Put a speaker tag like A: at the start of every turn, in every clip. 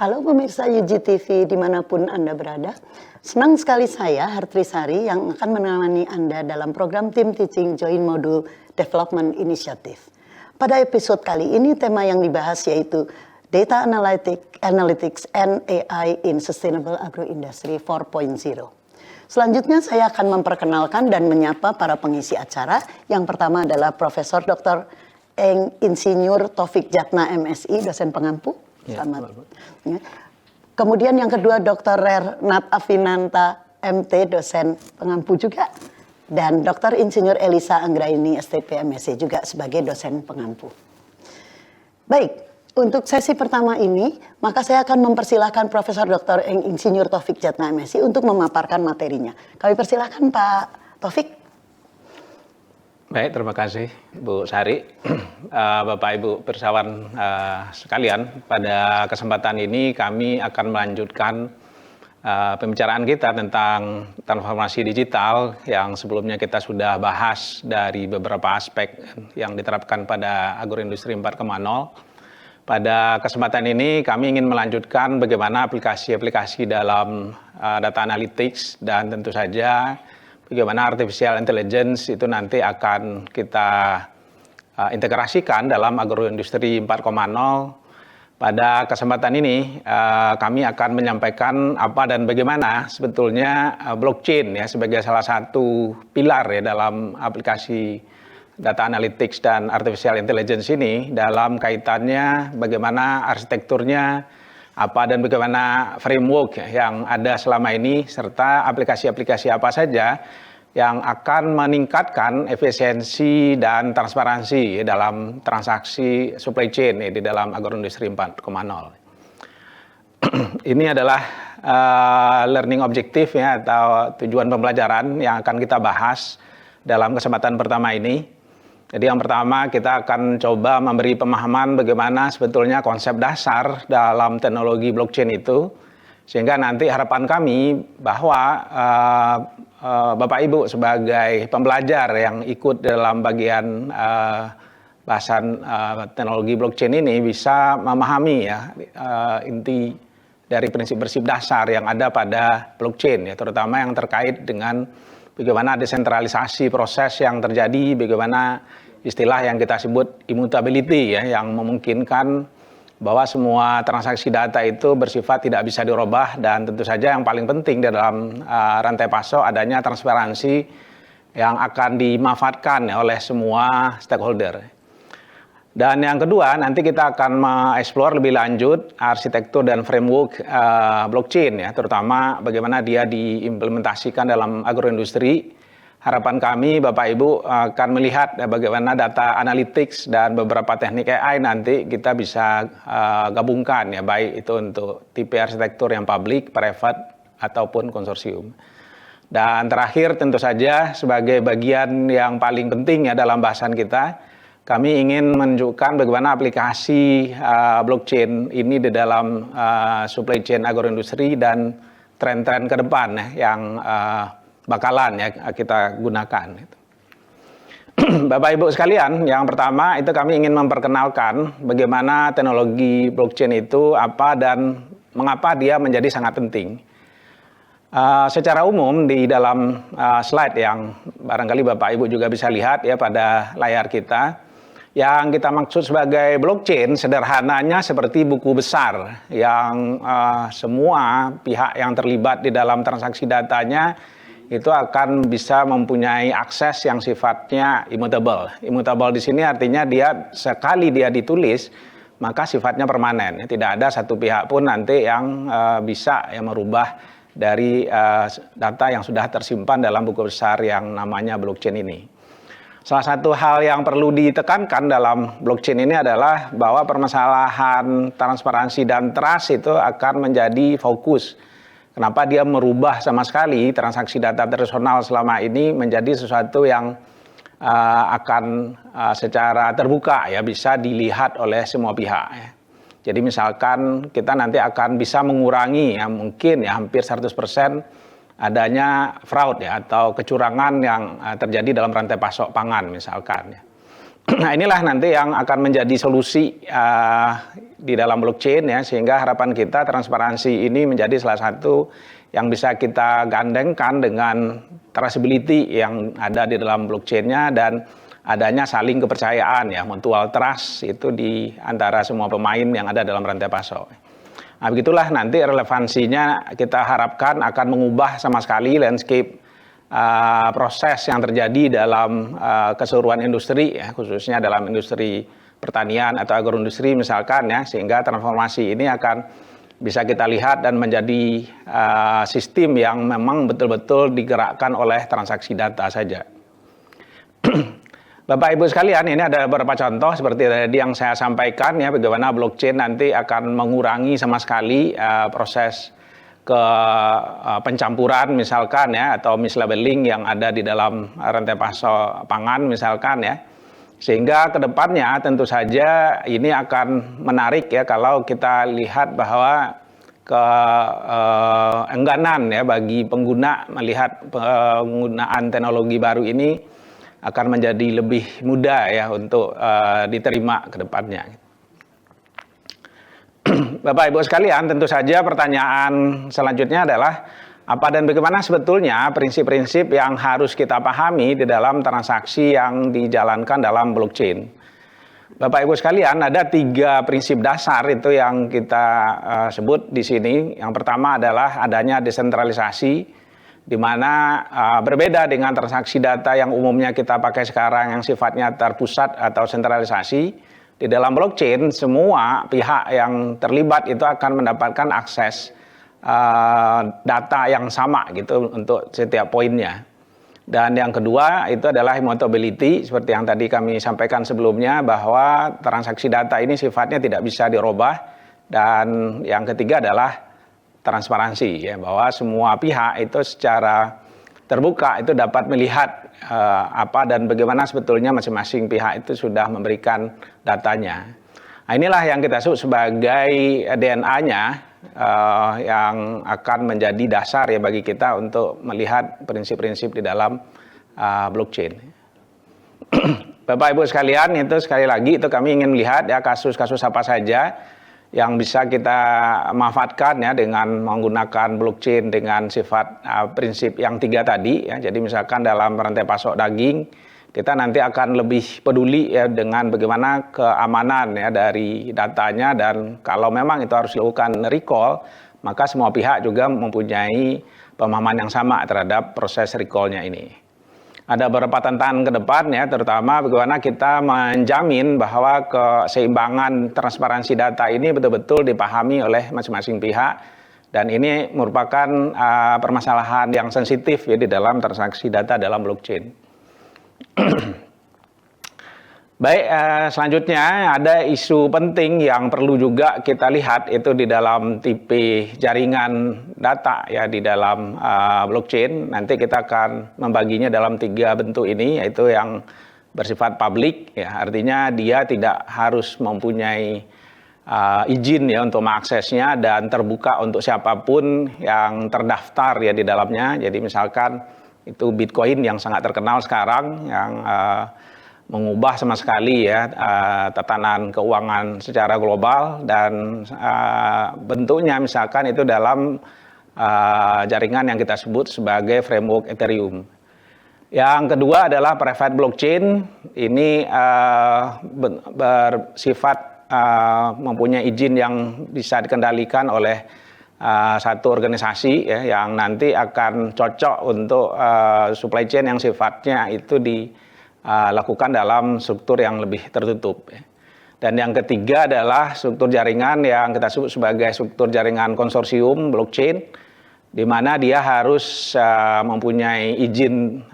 A: Halo pemirsa UGTV dimanapun Anda berada. Senang sekali saya, Hartrisari, yang akan menemani Anda dalam program Team Teaching Joint Module Development Initiative. Pada episode kali ini tema yang dibahas yaitu Data Analytics and AI in Sustainable Agroindustry 4.0. Selanjutnya saya akan memperkenalkan dan menyapa para pengisi acara. Yang pertama adalah Profesor Dr. Insinyur Taufik Jatna MSI, dosen pengampu. Selamat. Ya. Kemudian yang kedua Dr. Renat Afinanta MT, dosen pengampu juga. Dan Dr. Insinyur Elisa Anggraini STP MSc juga sebagai dosen pengampu. Baik, untuk sesi pertama ini, maka saya akan mempersilahkan Profesor Dr. Insinyur Taufik Jatna MSI untuk memaparkan materinya. Kami persilahkan Pak Taufik.
B: Baik, terima kasih Bu Sari. Bapak Ibu persawan sekalian, pada kesempatan ini kami akan melanjutkan pembicaraan kita tentang transformasi digital yang sebelumnya kita sudah bahas dari beberapa aspek yang diterapkan pada agroindustri 4.0. Pada kesempatan ini kami ingin melanjutkan bagaimana aplikasi-aplikasi dalam data analytics dan tentu saja bagaimana artificial intelligence itu nanti akan kita integrasikan dalam agroindustri 4.0. Pada kesempatan ini kami akan menyampaikan apa dan bagaimana sebetulnya blockchain ya sebagai salah satu pilar ya dalam aplikasi data analytics dan artificial intelligence ini dalam kaitannya bagaimana arsitekturnya apa dan bagaimana framework yang ada selama ini serta aplikasi-aplikasi apa saja yang akan meningkatkan efisiensi dan transparansi dalam transaksi supply chain di dalam agroindustri 4.0. Ini adalah learning objective ya atau tujuan pembelajaran yang akan kita bahas dalam kesempatan pertama ini. Jadi yang pertama kita akan coba memberi pemahaman bagaimana sebetulnya konsep dasar dalam teknologi blockchain itu. Sehingga nanti harapan kami bahwa Bapak Ibu sebagai pembelajar yang ikut dalam bagian bahasan teknologi blockchain ini bisa memahami ya inti dari prinsip-prinsip dasar yang ada pada blockchain ya, terutama yang terkait dengan bagaimana desentralisasi proses yang terjadi, bagaimana istilah yang kita sebut immutability ya, yang memungkinkan bahwa semua transaksi data itu bersifat tidak bisa dirubah dan tentu saja yang paling penting di dalam rantai pasok adanya transparansi yang akan dimanfaatkan oleh semua stakeholder. Dan yang kedua nanti kita akan mengeksplor lebih lanjut arsitektur dan framework blockchain ya, terutama bagaimana dia diimplementasikan dalam agroindustri. Harapan kami Bapak Ibu akan melihat bagaimana data analytics dan beberapa teknik AI nanti kita bisa gabungkan ya, baik itu untuk tipe arsitektur yang public, private ataupun konsorsium. Dan terakhir tentu saja sebagai bagian yang paling penting ya dalam bahasan kita, kami ingin menunjukkan bagaimana aplikasi blockchain ini di dalam supply chain agroindustri dan tren-tren ke depan ya, yang bakalan ya kita gunakan. Bapak Ibu sekalian, yang pertama itu kami ingin memperkenalkan bagaimana teknologi blockchain itu apa dan mengapa dia menjadi sangat penting. Secara umum di dalam slide yang barangkali Bapak Ibu juga bisa lihat ya pada layar kita, yang kita maksud sebagai blockchain sederhananya seperti buku besar yang semua pihak yang terlibat di dalam transaksi datanya itu akan bisa mempunyai akses yang sifatnya immutable. Immutable di sini artinya dia sekali dia ditulis maka sifatnya permanen. Tidak ada satu pihak pun nanti yang bisa merubah dari data yang sudah tersimpan dalam buku besar yang namanya blockchain ini. Salah satu hal yang perlu ditekankan dalam blockchain ini adalah bahwa permasalahan transparansi dan trust itu akan menjadi fokus. Kenapa dia merubah sama sekali transaksi data tradisional selama ini menjadi sesuatu yang akan secara terbuka ya bisa dilihat oleh semua pihak ya. Jadi misalkan kita nanti akan bisa mengurangi ya mungkin ya hampir 100% adanya fraud ya atau kecurangan yang terjadi dalam rantai pasok pangan misalkan ya. Nah, inilah nanti yang akan menjadi solusi di dalam blockchain ya, sehingga harapan kita transparansi ini menjadi salah satu yang bisa kita gandengkan dengan traceability yang ada di dalam blockchain-nya dan adanya saling kepercayaan ya, mutual trust itu di antara semua pemain yang ada dalam rantai pasok. Nah, begitulah nanti relevansinya kita harapkan akan mengubah sama sekali landscape proses yang terjadi dalam keseluruhan industri ya, khususnya dalam industri pertanian atau agroindustri misalkan ya, sehingga transformasi ini akan bisa kita lihat dan menjadi sistem yang memang betul-betul digerakkan oleh transaksi data saja. Bapak Ibu sekalian, ini ada beberapa contoh seperti tadi yang saya sampaikan ya, bagaimana blockchain nanti akan mengurangi sama sekali proses pencampuran misalkan ya, atau mislabeling yang ada di dalam rantai pasok pangan misalkan ya, sehingga kedepannya tentu saja ini akan menarik ya kalau kita lihat bahwa keengganan ya bagi pengguna melihat penggunaan teknologi baru ini akan menjadi lebih mudah ya untuk diterima kedepannya. Bapak Ibu sekalian, tentu saja pertanyaan selanjutnya adalah apa dan bagaimana sebetulnya prinsip-prinsip yang harus kita pahami di dalam transaksi yang dijalankan dalam blockchain. Bapak Ibu sekalian, ada 3 prinsip dasar itu yang kita sebut di sini. Yang pertama adalah adanya desentralisasi, di mana berbeda dengan transaksi data yang umumnya kita pakai sekarang yang sifatnya terpusat atau sentralisasi. Di dalam blockchain, semua pihak yang terlibat itu akan mendapatkan akses data yang sama gitu untuk setiap poinnya. Dan yang kedua itu adalah immutability, seperti yang tadi kami sampaikan sebelumnya, bahwa transaksi data ini sifatnya tidak bisa dirubah. Dan yang ketiga adalah transparansi, ya, bahwa semua pihak itu secara terbuka itu dapat melihat apa dan bagaimana sebetulnya masing-masing pihak itu sudah memberikan datanya. Nah, inilah yang kita sebut sebagai DNA-nya yang akan menjadi dasar ya bagi kita untuk melihat prinsip-prinsip di dalam blockchain. Bapak Ibu sekalian, itu sekali lagi itu kami ingin melihat ya kasus-kasus apa saja yang bisa kita manfaatkan ya dengan menggunakan blockchain dengan sifat prinsip yang 3 tadi ya. Jadi misalkan dalam rantai pasok daging kita nanti akan lebih peduli ya dengan bagaimana keamanan ya dari datanya, dan kalau memang itu harus dilakukan recall, maka semua pihak juga mempunyai pemahaman yang sama terhadap proses recall-nya ini. Ada beberapa tantangan ke depan ya, terutama bagaimana kita menjamin bahwa keseimbangan transparansi data ini betul-betul dipahami oleh masing-masing pihak, dan ini merupakan permasalahan yang sensitif ya di dalam transaksi data dalam blockchain. Baik, selanjutnya ada isu penting yang perlu juga kita lihat itu di dalam tipe jaringan data ya di dalam blockchain. Nanti kita akan membaginya dalam 3 bentuk ini, yaitu yang bersifat publik ya, artinya dia tidak harus mempunyai izin ya untuk mengaksesnya dan terbuka untuk siapapun yang terdaftar ya di dalamnya. Jadi misalkan itu Bitcoin yang sangat terkenal sekarang yang mengubah sama sekali ya tatanan keuangan secara global, dan bentuknya misalkan itu dalam jaringan yang kita sebut sebagai framework Ethereum. Yang kedua adalah private blockchain. Ini bersifat mempunyai izin yang bisa dikendalikan oleh satu organisasi ya, yang nanti akan cocok untuk supply chain yang sifatnya itu dilakukan dalam struktur yang lebih tertutup. Dan yang ketiga adalah struktur jaringan yang kita sebut sebagai struktur jaringan konsorsium blockchain, di mana dia harus mempunyai izin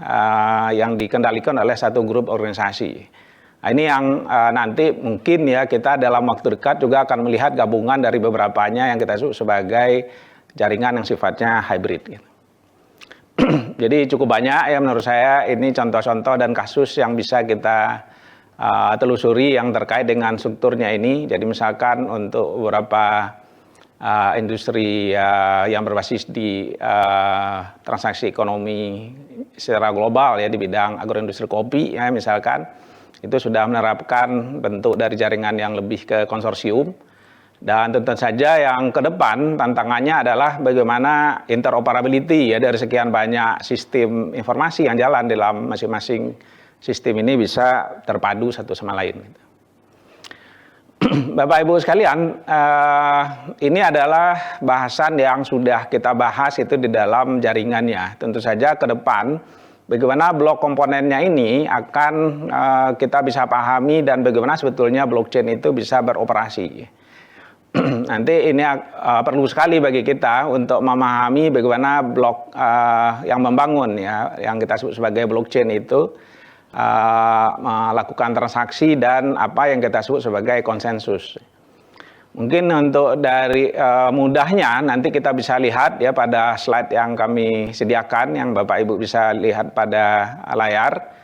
B: yang dikendalikan oleh satu grup organisasi. Nah, ini yang nanti mungkin ya kita dalam waktu dekat juga akan melihat gabungan dari beberapanya yang kita sebut sebagai jaringan yang sifatnya hybrid. Gitu. Jadi cukup banyak ya menurut saya ini contoh-contoh dan kasus yang bisa kita telusuri yang terkait dengan strukturnya ini. Jadi misalkan untuk beberapa industri yang berbasis di transaksi ekonomi secara global ya di bidang agroindustri kopi ya misalkan, itu sudah menerapkan bentuk dari jaringan yang lebih ke konsorsium. Dan tentu saja yang ke depan tantangannya adalah bagaimana interoperability ya dari sekian banyak sistem informasi yang jalan dalam masing-masing sistem ini bisa terpadu satu sama lain. Bapak Ibu sekalian, ini adalah bahasan yang sudah kita bahas itu di dalam jaringannya. Tentu saja ke depan bagaimana blok komponennya ini akan kita bisa pahami dan bagaimana sebetulnya blockchain itu bisa beroperasi. Nanti ini perlu sekali bagi kita untuk memahami bagaimana blok yang membangun ya, yang kita sebut sebagai blockchain itu melakukan transaksi dan apa yang kita sebut sebagai konsensus. Mungkin untuk dari mudahnya nanti kita bisa lihat ya pada slide yang kami sediakan yang Bapak Ibu bisa lihat pada layar.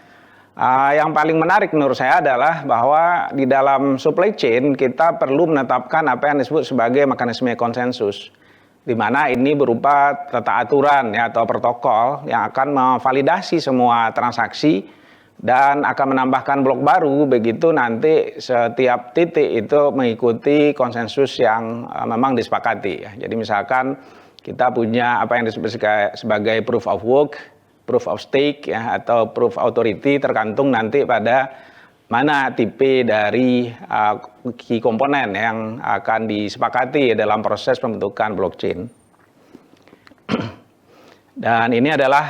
B: Yang paling menarik menurut saya adalah bahwa di dalam supply chain kita perlu menetapkan apa yang disebut sebagai mekanisme konsensus, di mana ini berupa tata aturan ya atau protokol yang akan memvalidasi semua transaksi dan akan menambahkan blok baru begitu nanti setiap titik itu mengikuti konsensus yang memang disepakati ya. Jadi misalkan kita punya apa yang disebut sebagai proof of work, proof of stake ya atau proof authority, tergantung nanti pada mana tipe dari key komponen yang akan disepakati dalam proses pembentukan blockchain. Dan ini adalah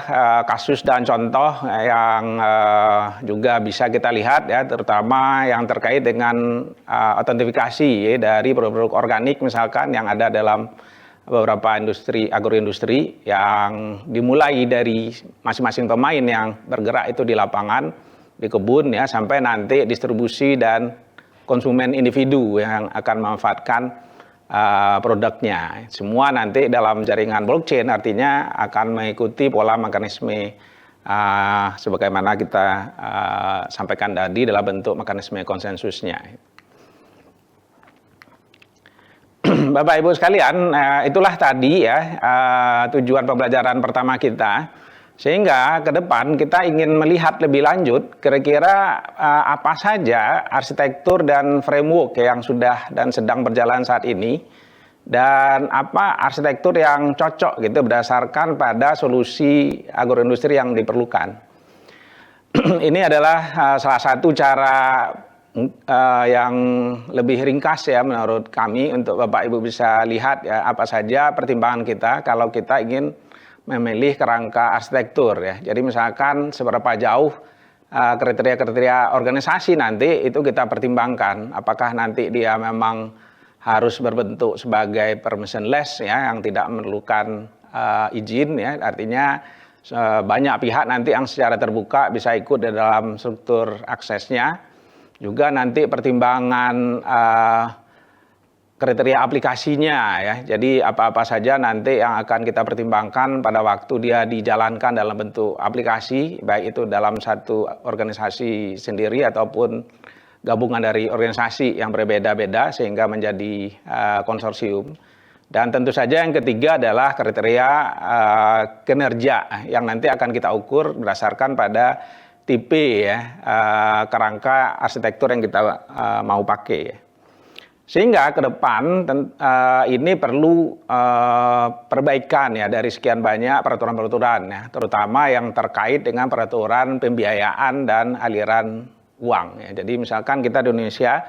B: kasus dan contoh yang juga bisa kita lihat ya, terutama yang terkait dengan autentifikasi ya, dari produk organik misalkan yang ada dalam beberapa industri agroindustri yang dimulai dari masing-masing pemain yang bergerak itu di lapangan, di kebun ya, sampai nanti distribusi dan konsumen individu yang akan memanfaatkan produknya. Semua nanti dalam jaringan blockchain artinya akan mengikuti pola mekanisme sebagaimana kita sampaikan tadi dalam bentuk mekanisme konsensusnya. Bapak Ibu sekalian, itulah tadi ya tujuan pembelajaran pertama kita. Sehingga ke depan kita ingin melihat lebih lanjut kira-kira apa saja arsitektur dan framework yang sudah dan sedang berjalan saat ini, dan apa arsitektur yang cocok gitu berdasarkan pada solusi agroindustri yang diperlukan. Ini adalah salah satu cara yang lebih ringkas ya menurut kami untuk Bapak Ibu bisa lihat ya apa saja pertimbangan kita kalau kita ingin memilih kerangka arsitektur ya. Jadi misalkan seberapa jauh kriteria-kriteria organisasi nanti itu kita pertimbangkan. Apakah nanti dia memang harus berbentuk sebagai permissionless ya yang tidak memerlukan izin ya. Artinya banyak pihak nanti yang secara terbuka bisa ikut di dalam struktur aksesnya. Juga nanti pertimbangan kriteria aplikasinya ya. Jadi apa-apa saja nanti yang akan kita pertimbangkan pada waktu dia dijalankan dalam bentuk aplikasi, baik itu dalam satu organisasi sendiri ataupun gabungan dari organisasi yang berbeda-beda sehingga menjadi konsorsium. Dan tentu saja yang ketiga adalah kriteria kinerja yang nanti akan kita ukur berdasarkan pada tipe ya kerangka arsitektur yang kita mau pakai ya. Sehingga ke depan ini perlu perbaikan ya dari sekian banyak peraturan-peraturan ya, terutama yang terkait dengan peraturan pembiayaan dan aliran uang ya. Jadi misalkan kita di Indonesia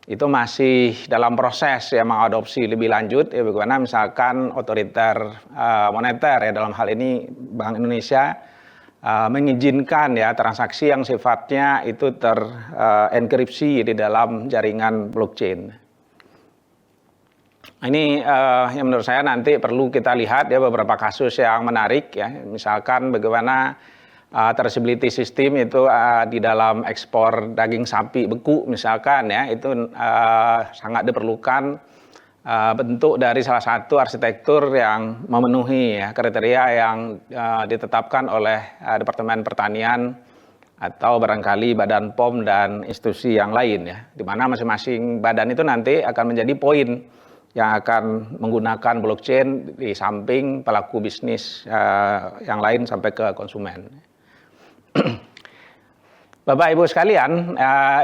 B: itu masih dalam proses ya mengadopsi lebih lanjut ya bagaimana misalkan otoriter moneter ya dalam hal ini Bank Indonesia mengizinkan ya transaksi yang sifatnya itu terenkripsi di dalam jaringan blockchain. Ini yang menurut saya nanti perlu kita lihat ya beberapa kasus yang menarik ya, misalkan bagaimana traceability system itu di dalam ekspor daging sapi beku misalkan ya, itu sangat diperlukan bentuk dari salah satu arsitektur yang memenuhi ya, kriteria yang ditetapkan oleh Departemen Pertanian atau barangkali Badan POM dan institusi yang lain ya, di mana masing-masing badan itu nanti akan menjadi poin yang akan menggunakan blockchain di samping pelaku bisnis yang lain sampai ke konsumen. Bapak Ibu sekalian,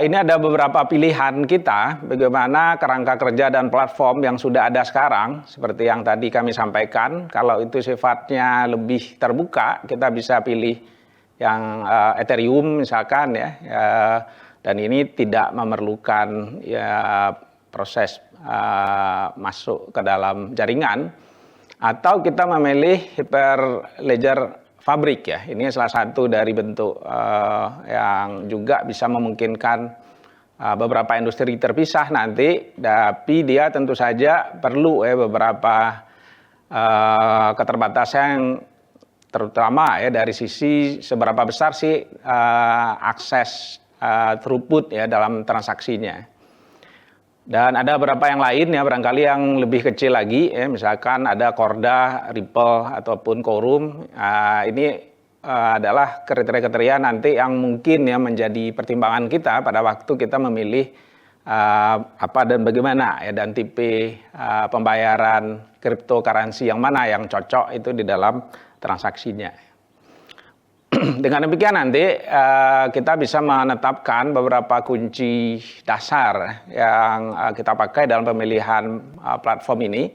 B: ini ada beberapa pilihan kita bagaimana kerangka kerja dan platform yang sudah ada sekarang. Seperti yang tadi kami sampaikan, kalau itu sifatnya lebih terbuka, kita bisa pilih yang Ethereum misalkan ya, dan ini tidak memerlukan ya proses masuk ke dalam jaringan. Atau kita memilih Hyperledger Fabric ya, ini salah satu dari bentuk yang juga bisa memungkinkan beberapa industri terpisah nanti, tapi dia tentu saja perlu beberapa keterbatasan, terutama ya dari sisi seberapa besar sih akses throughput ya dalam transaksinya. Dan ada beberapa yang lain ya, barangkali yang lebih kecil lagi ya, misalkan ada Corda, Ripple ataupun Quorum. Ini adalah kriteria-kriteria nanti yang mungkin ya menjadi pertimbangan kita pada waktu kita memilih apa dan bagaimana ya, dan tipe pembayaran cryptocurrency yang mana yang cocok itu di dalam transaksinya. Dengan demikian nanti kita bisa menetapkan beberapa kunci dasar yang kita pakai dalam pemilihan platform ini.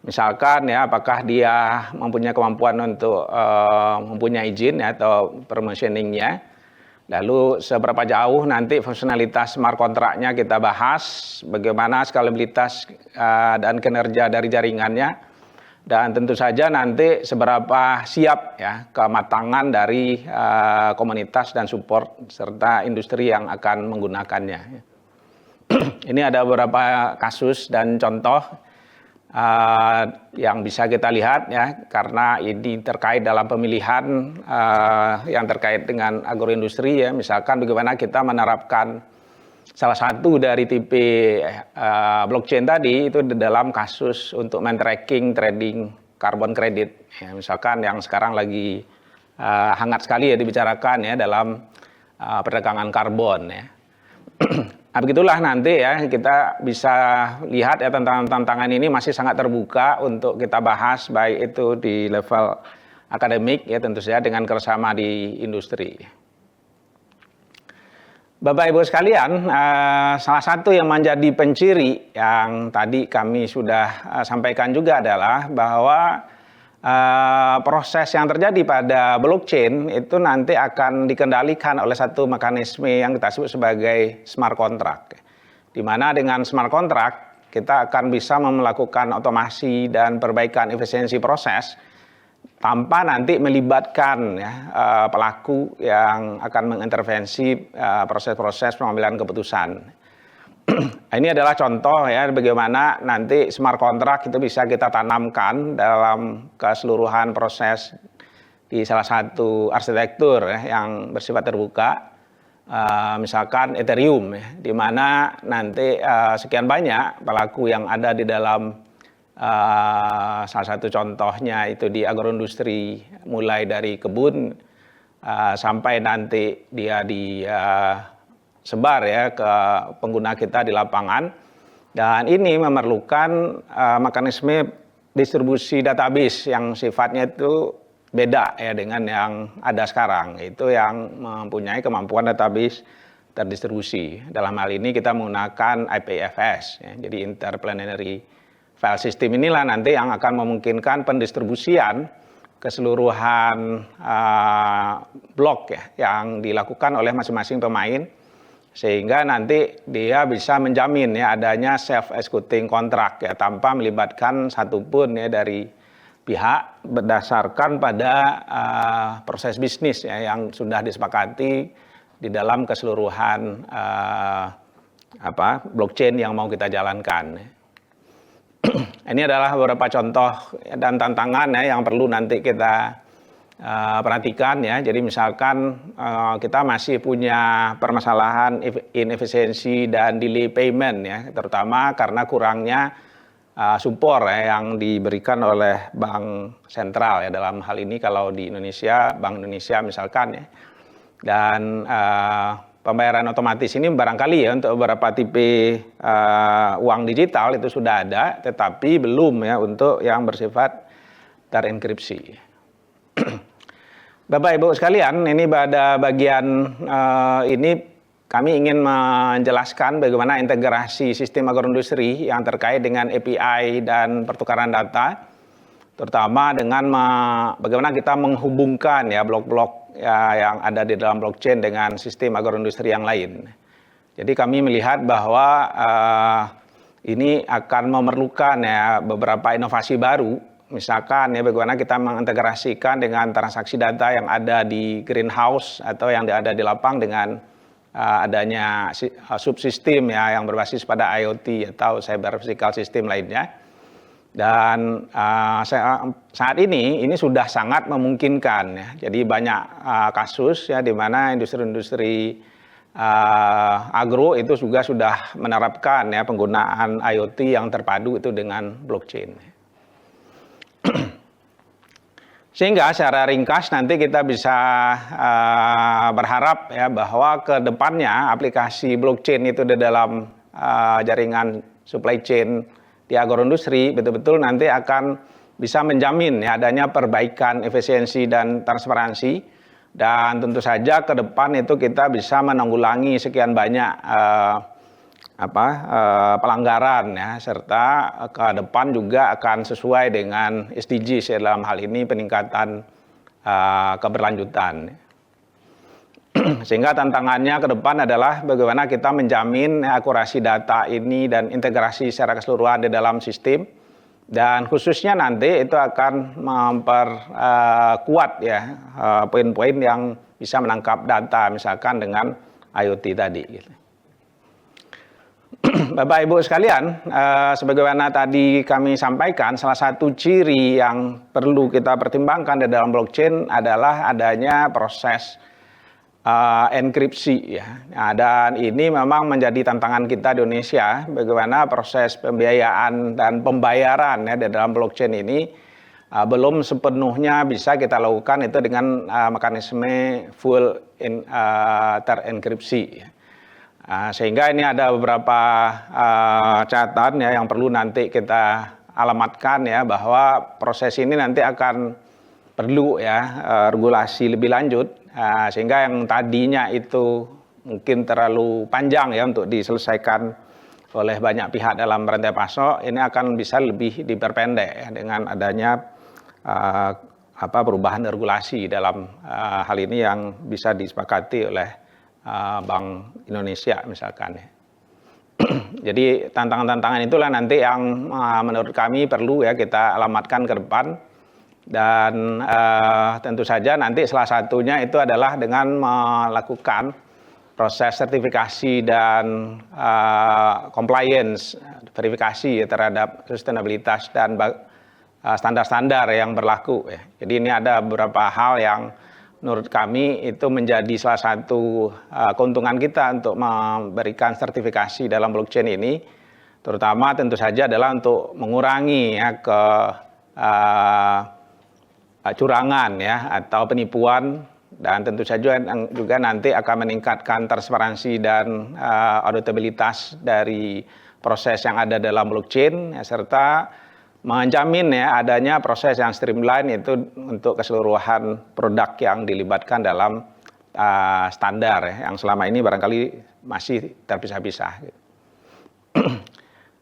B: Misalkan ya, apakah dia mempunyai kemampuan untuk mempunyai izin ya, atau permissioningnya. Lalu seberapa jauh nanti fungsionalitas smart contract-nya kita bahas, bagaimana skalabilitas dan kinerja dari jaringannya. Dan tentu saja nanti seberapa siap ya kematangan dari komunitas dan support serta industri yang akan menggunakannya. Ini ada beberapa kasus dan contoh yang bisa kita lihat ya, karena ini terkait dalam pemilihan yang terkait dengan agroindustri ya. Misalkan bagaimana kita menerapkan salah satu dari tipe blockchain tadi itu di dalam kasus untuk men-tracking trading carbon credit. Ya, misalkan yang sekarang lagi hangat sekali ya dibicarakan ya dalam perdagangan karbon ya. Nah, begitulah nanti ya kita bisa lihat ya tantangan ini masih sangat terbuka untuk kita bahas, baik itu di level akademik ya tentu saja dengan kerjasama di industri. Bapak Ibu sekalian, salah satu yang menjadi penciri yang tadi kami sudah sampaikan juga adalah bahwa proses yang terjadi pada blockchain itu nanti akan dikendalikan oleh satu mekanisme yang kita sebut sebagai smart contract. Di mana dengan smart contract kita akan bisa melakukan otomasi dan perbaikan efisiensi proses tanpa nanti melibatkan ya, pelaku yang akan mengintervensi proses-proses pengambilan keputusan. Ini adalah contoh ya bagaimana nanti smart contract itu bisa kita tanamkan dalam keseluruhan proses di salah satu arsitektur ya, yang bersifat terbuka. Misalkan Ethereum ya, di mana nanti sekian banyak pelaku yang ada di dalam salah satu contohnya itu di agroindustri, mulai dari kebun sampai nanti dia disebar ya ke pengguna kita di lapangan, dan ini memerlukan mekanisme distribusi database yang sifatnya itu beda ya dengan yang ada sekarang, itu yang mempunyai kemampuan database terdistribusi. Dalam hal ini kita menggunakan IPFS ya, jadi Interplanetary File System. Inilah nanti yang akan memungkinkan pendistribusian keseluruhan blok ya, yang dilakukan oleh masing-masing pemain, sehingga nanti dia bisa menjamin ya adanya self-executing contract ya, tanpa melibatkan satupun ya dari pihak, berdasarkan pada proses bisnis ya, yang sudah disepakati di dalam keseluruhan blockchain yang mau kita jalankan. Ini adalah beberapa contoh dan tantangan ya yang perlu nanti kita perhatikan ya. Jadi misalkan kita masih punya permasalahan inefisiensi dan delay payment ya, terutama karena kurangnya support ya, yang diberikan oleh bank sentral ya. Dalam hal ini kalau di Indonesia, Bank Indonesia misalkan ya. Dan pembayaran otomatis ini barangkali ya untuk beberapa tipe uang digital itu sudah ada, tetapi belum ya untuk yang bersifat terenkripsi. Bapak Ibu sekalian, ini pada bagian ini kami ingin menjelaskan bagaimana integrasi sistem agroindustri yang terkait dengan API dan pertukaran data, terutama dengan bagaimana kita menghubungkan ya blok-blok ya, yang ada di dalam blockchain dengan sistem agroindustri yang lain. Jadi kami melihat bahwa ini akan memerlukan ya beberapa inovasi baru. Misalkan ya bagaimana kita mengintegrasikan dengan transaksi data yang ada di greenhouse atau yang ada di lapang dengan adanya subsistem ya yang berbasis pada IoT atau cyber physical system lainnya. Dan saat ini sudah sangat memungkinkan ya. Jadi banyak kasus ya di mana industri-industri agro itu juga sudah menerapkan ya penggunaan IoT yang terpadu itu dengan blockchain. Sehingga secara ringkas nanti kita bisa berharap ya bahwa ke depannya aplikasi blockchain itu di dalam jaringan supply chain di agroindustri betul-betul nanti akan bisa menjamin ya adanya perbaikan efisiensi dan transparansi, dan tentu saja ke depan itu kita bisa menanggulangi sekian banyak pelanggaran ya, serta ke depan juga akan sesuai dengan SDGs ya, dalam hal ini peningkatan keberlanjutan. Sehingga tantangannya ke depan adalah bagaimana kita menjamin akurasi data ini dan integrasi secara keseluruhan di dalam sistem, dan khususnya nanti itu akan memperkuat ya poin-poin yang bisa menangkap data misalkan dengan IoT tadi gitu. Bapak Ibu sekalian, sebagaimana tadi kami sampaikan, salah satu ciri yang perlu kita pertimbangkan di dalam blockchain adalah adanya proses enkripsi ya. Nah, dan ini memang menjadi tantangan kita di Indonesia, bagaimana proses pembiayaan dan pembayaran ya di dalam blockchain ini belum sepenuhnya bisa kita lakukan itu dengan mekanisme full terenkripsi ya. Sehingga ini ada beberapa catatan ya yang perlu nanti kita alamatkan ya, bahwa proses ini nanti akan perlu ya regulasi lebih lanjut, sehingga yang tadinya itu mungkin terlalu panjang ya untuk diselesaikan oleh banyak pihak dalam rantai pasok, ini akan bisa lebih diperpendek ya, dengan adanya perubahan regulasi dalam hal ini yang bisa disepakati oleh Bank Indonesia misalkan ya. Jadi tantangan-tantangan itulah nanti yang menurut kami perlu ya kita alamatkan ke depan, dan tentu saja nanti salah satunya itu adalah dengan melakukan proses sertifikasi dan compliance, verifikasi ya, terhadap sustainabilitas dan standar-standar yang berlaku ya. Jadi ini ada beberapa hal yang menurut kami itu menjadi salah satu keuntungan kita untuk memberikan sertifikasi dalam blockchain ini, terutama tentu saja adalah untuk mengurangi ya curangan ya atau penipuan, dan tentu saja juga nanti akan meningkatkan transparansi dan auditabilitas dari proses yang ada dalam blockchain ya, serta menjamin ya adanya proses yang streamline itu untuk keseluruhan produk yang dilibatkan dalam standar ya, yang selama ini barangkali masih terpisah-pisah gitu.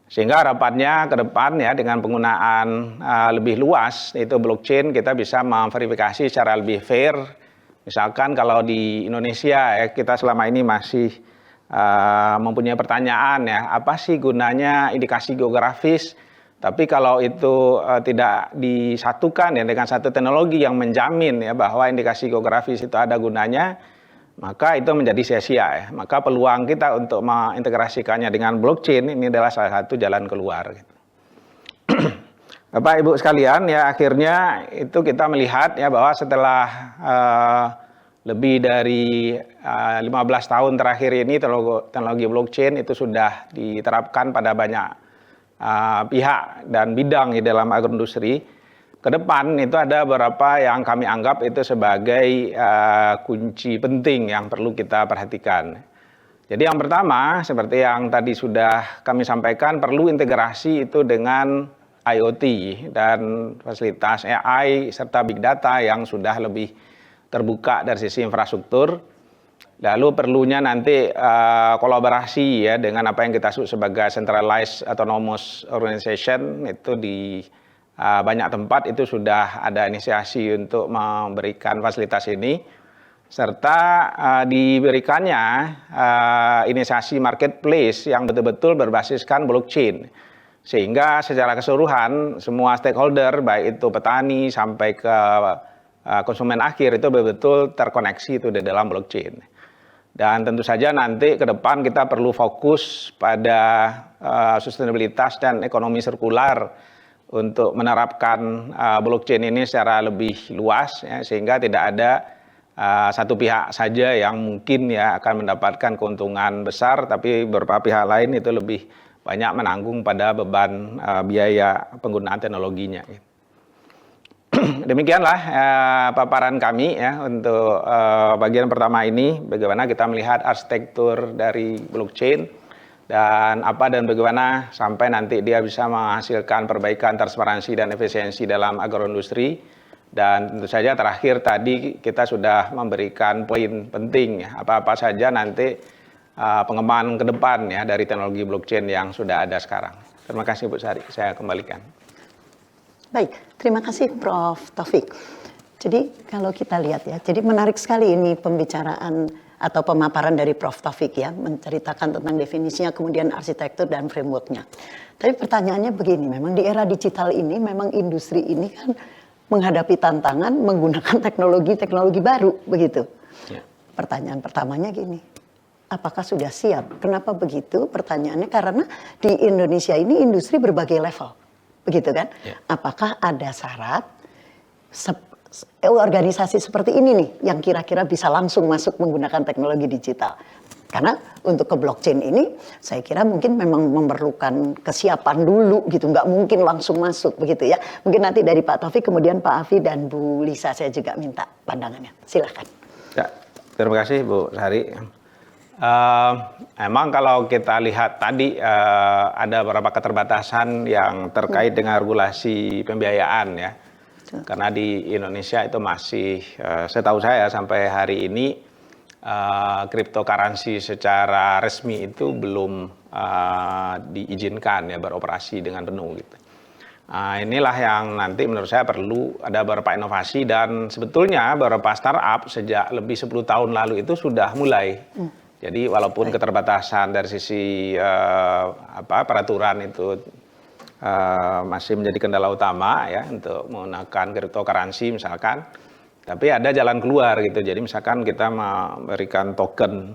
B: Sehingga harapannya ke depan ya dengan penggunaan lebih luas itu blockchain, kita bisa memverifikasi secara lebih fair. Misalkan kalau di Indonesia ya, kita selama ini masih mempunyai pertanyaan ya, apa sih gunanya indikasi geografis? Tapi kalau itu tidak disatukan ya dengan satu teknologi yang menjamin ya bahwa indikasi geografis itu ada gunanya, maka itu menjadi sia-sia ya. Maka peluang kita untuk mengintegrasikannya dengan blockchain ini adalah salah satu jalan keluar gitu. Bapak Ibu sekalian ya, akhirnya itu kita melihat ya bahwa setelah lebih dari 15 tahun terakhir ini teknologi blockchain itu sudah diterapkan pada banyak pihak dan bidang di dalam agroindustri. Ke depan itu ada beberapa yang kami anggap itu sebagai kunci penting yang perlu kita perhatikan. Jadi yang pertama, seperti yang tadi sudah kami sampaikan, perlu integrasi itu dengan IoT dan fasilitas AI serta big data yang sudah lebih terbuka dari sisi infrastruktur. Lalu perlunya nanti kolaborasi ya dengan apa yang kita sebut sebagai centralized autonomous organization, itu di banyak tempat itu sudah ada inisiasi untuk memberikan fasilitas ini, serta diberikannya inisiasi marketplace yang betul-betul berbasiskan blockchain. Sehingga secara keseluruhan semua stakeholder, baik itu petani sampai ke konsumen akhir, itu betul-betul terkoneksi itu di dalam blockchain. Dan tentu saja nanti ke depan kita perlu fokus pada sustainabilitas dan ekonomi sirkular untuk menerapkan blockchain ini secara lebih luas, ya, sehingga tidak ada satu pihak saja yang mungkin ya akan mendapatkan keuntungan besar, tapi beberapa pihak lain itu lebih banyak menanggung pada beban biaya penggunaan teknologinya. Demikianlah paparan kami ya untuk bagian pertama ini, bagaimana kita melihat arsitektur dari blockchain dan apa dan bagaimana sampai nanti dia bisa menghasilkan perbaikan transparansi dan efisiensi dalam agroindustri. Dan tentu saja terakhir tadi kita sudah memberikan poin penting ya, apa-apa saja nanti pengembangan ke depan ya dari teknologi blockchain yang sudah ada sekarang. Terima kasih Bu Sari, saya kembalikan.
A: Baik, terima kasih Prof. Taufik. Jadi kalau kita lihat ya, jadi menarik sekali ini pembicaraan atau pemaparan dari Prof. Taufik ya, menceritakan tentang definisinya, kemudian arsitektur dan frameworknya. Tapi pertanyaannya begini, memang di era digital ini, memang industri ini kan menghadapi tantangan menggunakan teknologi baru, begitu. Ya. Pertanyaan pertamanya gini, apakah sudah siap? Kenapa begitu? Pertanyaannya karena di Indonesia ini industri berbagai level, begitu kan? Ya. Apakah ada syarat organisasi seperti ini nih yang kira-kira bisa langsung masuk menggunakan teknologi digital? Karena untuk ke blockchain ini saya kira mungkin memang memerlukan kesiapan dulu gitu, nggak mungkin langsung masuk begitu ya. Mungkin nanti dari Pak Taufik, kemudian Pak Afi dan Bu Lisa saya juga minta pandangannya. Silakan.
B: Ya, terima kasih Bu Sari. Emang kalau kita lihat tadi ada beberapa keterbatasan yang terkait dengan regulasi pembiayaan ya. Karena di Indonesia itu masih setahu saya sampai hari ini cryptocurrency secara resmi itu belum diizinkan ya beroperasi dengan penuh gitu. Inilah yang nanti menurut saya perlu ada beberapa inovasi, dan sebetulnya beberapa startup sejak lebih 10 tahun lalu itu sudah mulai. Jadi walaupun keterbatasan dari sisi peraturan itu masih menjadi kendala utama ya untuk menggunakan cryptocurrency misalkan, tapi ada jalan keluar gitu. Jadi misalkan kita memberikan token,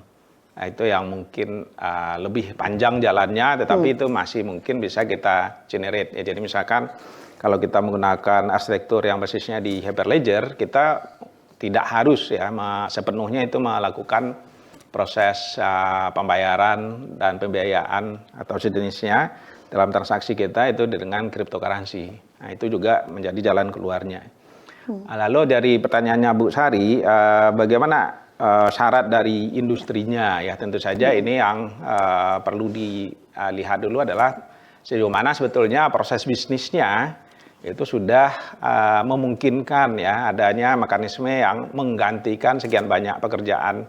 B: nah itu yang mungkin lebih panjang jalannya, tetapi itu masih mungkin bisa kita generate. Ya, jadi misalkan kalau kita menggunakan arsitektur yang basisnya di Hyperledger, kita tidak harus ya sepenuhnya itu melakukan proses pembayaran dan pembiayaan atau sejenisnya dalam transaksi kita itu dengan cryptocurrency. Nah, itu juga menjadi jalan keluarnya. Lalu dari pertanyaannya Bu Sari, bagaimana syarat dari industrinya ya, tentu saja ini yang perlu dilihat dulu adalah sejauh mana sebetulnya proses bisnisnya itu sudah memungkinkan ya adanya mekanisme yang menggantikan sekian banyak pekerjaan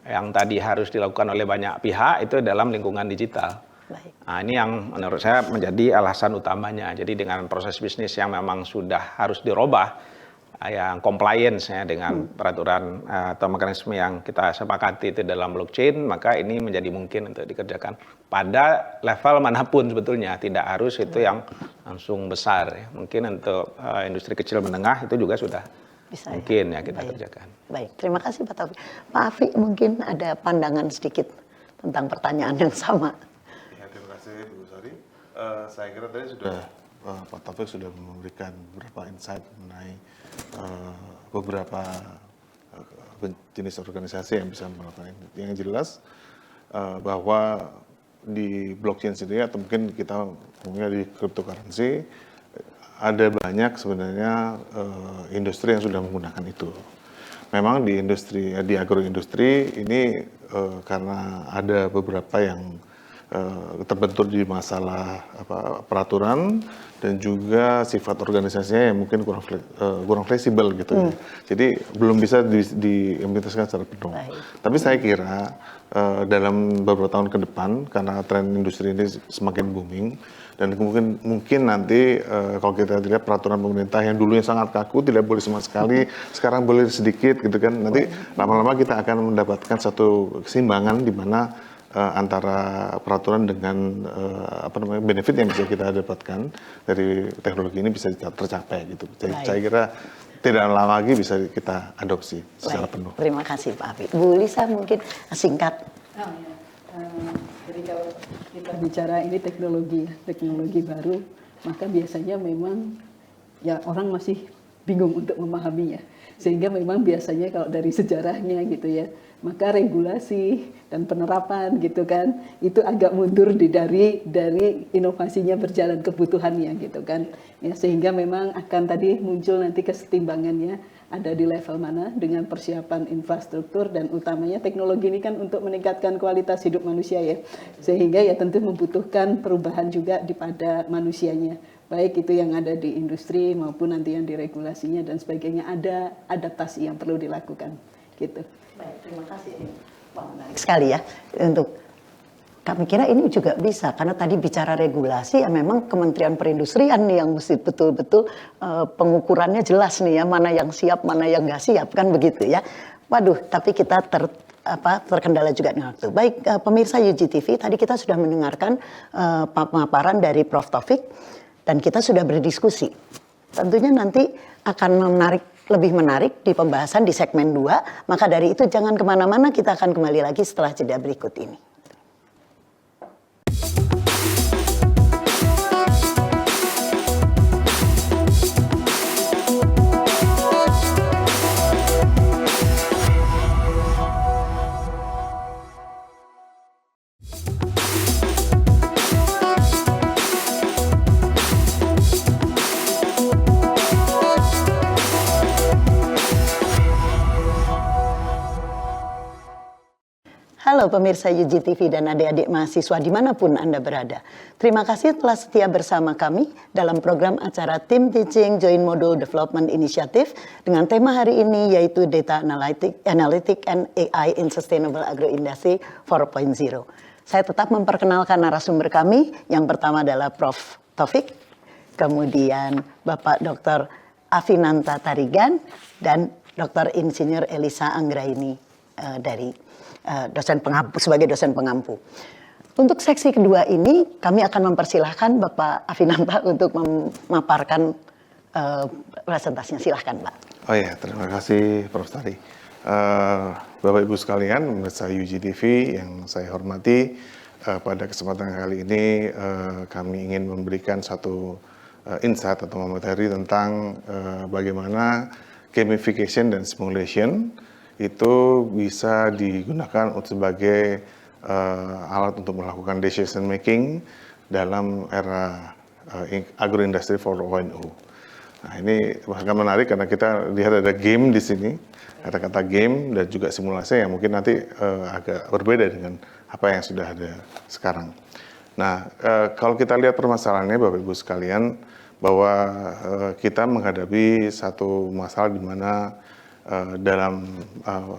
B: yang tadi harus dilakukan oleh banyak pihak itu dalam lingkungan digital. Nah, ini yang menurut saya menjadi alasan utamanya. Jadi dengan proses bisnis yang memang sudah harus dirubah, yang compliance ya dengan peraturan atau mekanisme yang kita sepakati itu dalam blockchain, maka ini menjadi mungkin untuk dikerjakan pada level manapun sebetulnya, tidak harus itu yang langsung besar ya. Mungkin untuk industri kecil menengah itu juga sudah bisa mungkin ya kita kerjakan.
A: Baik, terima kasih Pak Taufik. Pak Afi mungkin ada pandangan sedikit tentang pertanyaan yang sama.
C: Ya, terima kasih Bu Sari. Saya kira tadi sudah Pak Taufik sudah memberikan beberapa insight mengenai beberapa jenis organisasi yang bisa melakukan ini. Yang jelas bahwa di blockchain sendiri atau mungkin kita ngomongnya di cryptocurrency ada banyak sebenarnya industri yang sudah menggunakan itu. Memang di industri di agroindustri ini karena ada beberapa yang terbentur di masalah peraturan dan juga sifat organisasinya yang mungkin kurang fleksibel gitu ya. Jadi belum bisa diimplementasikan secara penuh. Tapi saya kira dalam beberapa tahun ke depan, karena tren industri ini semakin booming, dan mungkin nanti kalau kita lihat peraturan pemerintah yang dulunya sangat kaku, tidak boleh sama sekali, sekarang boleh sedikit gitu kan, nanti lama-lama kita akan mendapatkan satu keseimbangan di mana antara peraturan dengan benefit yang bisa kita dapatkan dari teknologi ini bisa tercapai gitu. Jadi saya kira tidak lama lagi bisa kita adopsi secara penuh.
A: Terima kasih Pak Afi. Bu Lisa mungkin singkat.
D: Jadi kalau kita bicara ini teknologi baru, maka biasanya memang ya orang masih bingung untuk memahaminya. Sehingga memang biasanya kalau dari sejarahnya gitu ya, maka regulasi dan penerapan gitu kan, itu agak mundur dari inovasinya berjalan kebutuhannya gitu kan. Ya, sehingga memang akan tadi muncul nanti kesetimbangannya ada di level mana dengan persiapan infrastruktur dan utamanya teknologi ini kan untuk meningkatkan kualitas hidup manusia ya. Sehingga ya tentu membutuhkan perubahan juga pada manusianya. Baik itu yang ada di industri maupun nanti yang di regulasinya dan sebagainya, ada adaptasi yang perlu dilakukan gitu.
A: Baik, terima kasih. Wah, menarik sekali ya untuk kami kira ini juga bisa karena tadi bicara regulasi ya memang Kementerian Perindustrian nih yang mesti betul-betul pengukurannya jelas nih ya, mana yang siap mana yang nggak siap kan begitu ya. Waduh, tapi kita terkendala juga dengan waktu. Baik, pemirsa UGTV, tadi kita sudah mendengarkan pemaparan dari Prof. Taufik dan kita sudah berdiskusi. Tentunya nanti akan lebih menarik di pembahasan di segmen 2. Maka dari itu jangan kemana-mana, kita akan kembali lagi setelah jeda berikut ini. Halo pemirsa UGTV dan adik-adik mahasiswa dimanapun Anda berada. Terima kasih telah setia bersama kami dalam program acara Team Teaching Joint Module Development Initiative dengan tema hari ini yaitu Data Analytic and AI in Sustainable Agroindustry 4.0. Saya tetap memperkenalkan narasumber kami. Yang pertama adalah Prof. Taufik, kemudian Bapak Dr. Afinanta Tarigan, dan Dr. Insinyur Elisa Anggraini dari sebagai dosen pengampu. Untuk seksi kedua ini kami akan mempersilahkan Bapak Afinanta untuk memaparkan presentasinya. Silahkan Pak.
C: Oh ya, terima kasih Prof. Tari. Bapak Ibu sekalian, pemirsa UGTV yang saya hormati, pada kesempatan kali ini kami ingin memberikan satu insight atau materi tentang bagaimana gamification dan simulation itu bisa digunakan sebagai alat untuk melakukan decision making dalam era agroindustri 4.0. Nah, ini sangat menarik karena kita lihat ada game di sini, ada kata game dan juga simulasi yang mungkin nanti agak berbeda dengan apa yang sudah ada sekarang. Nah, kalau kita lihat permasalahannya Bapak Ibu sekalian, bahwa kita menghadapi satu masalah di mana dalam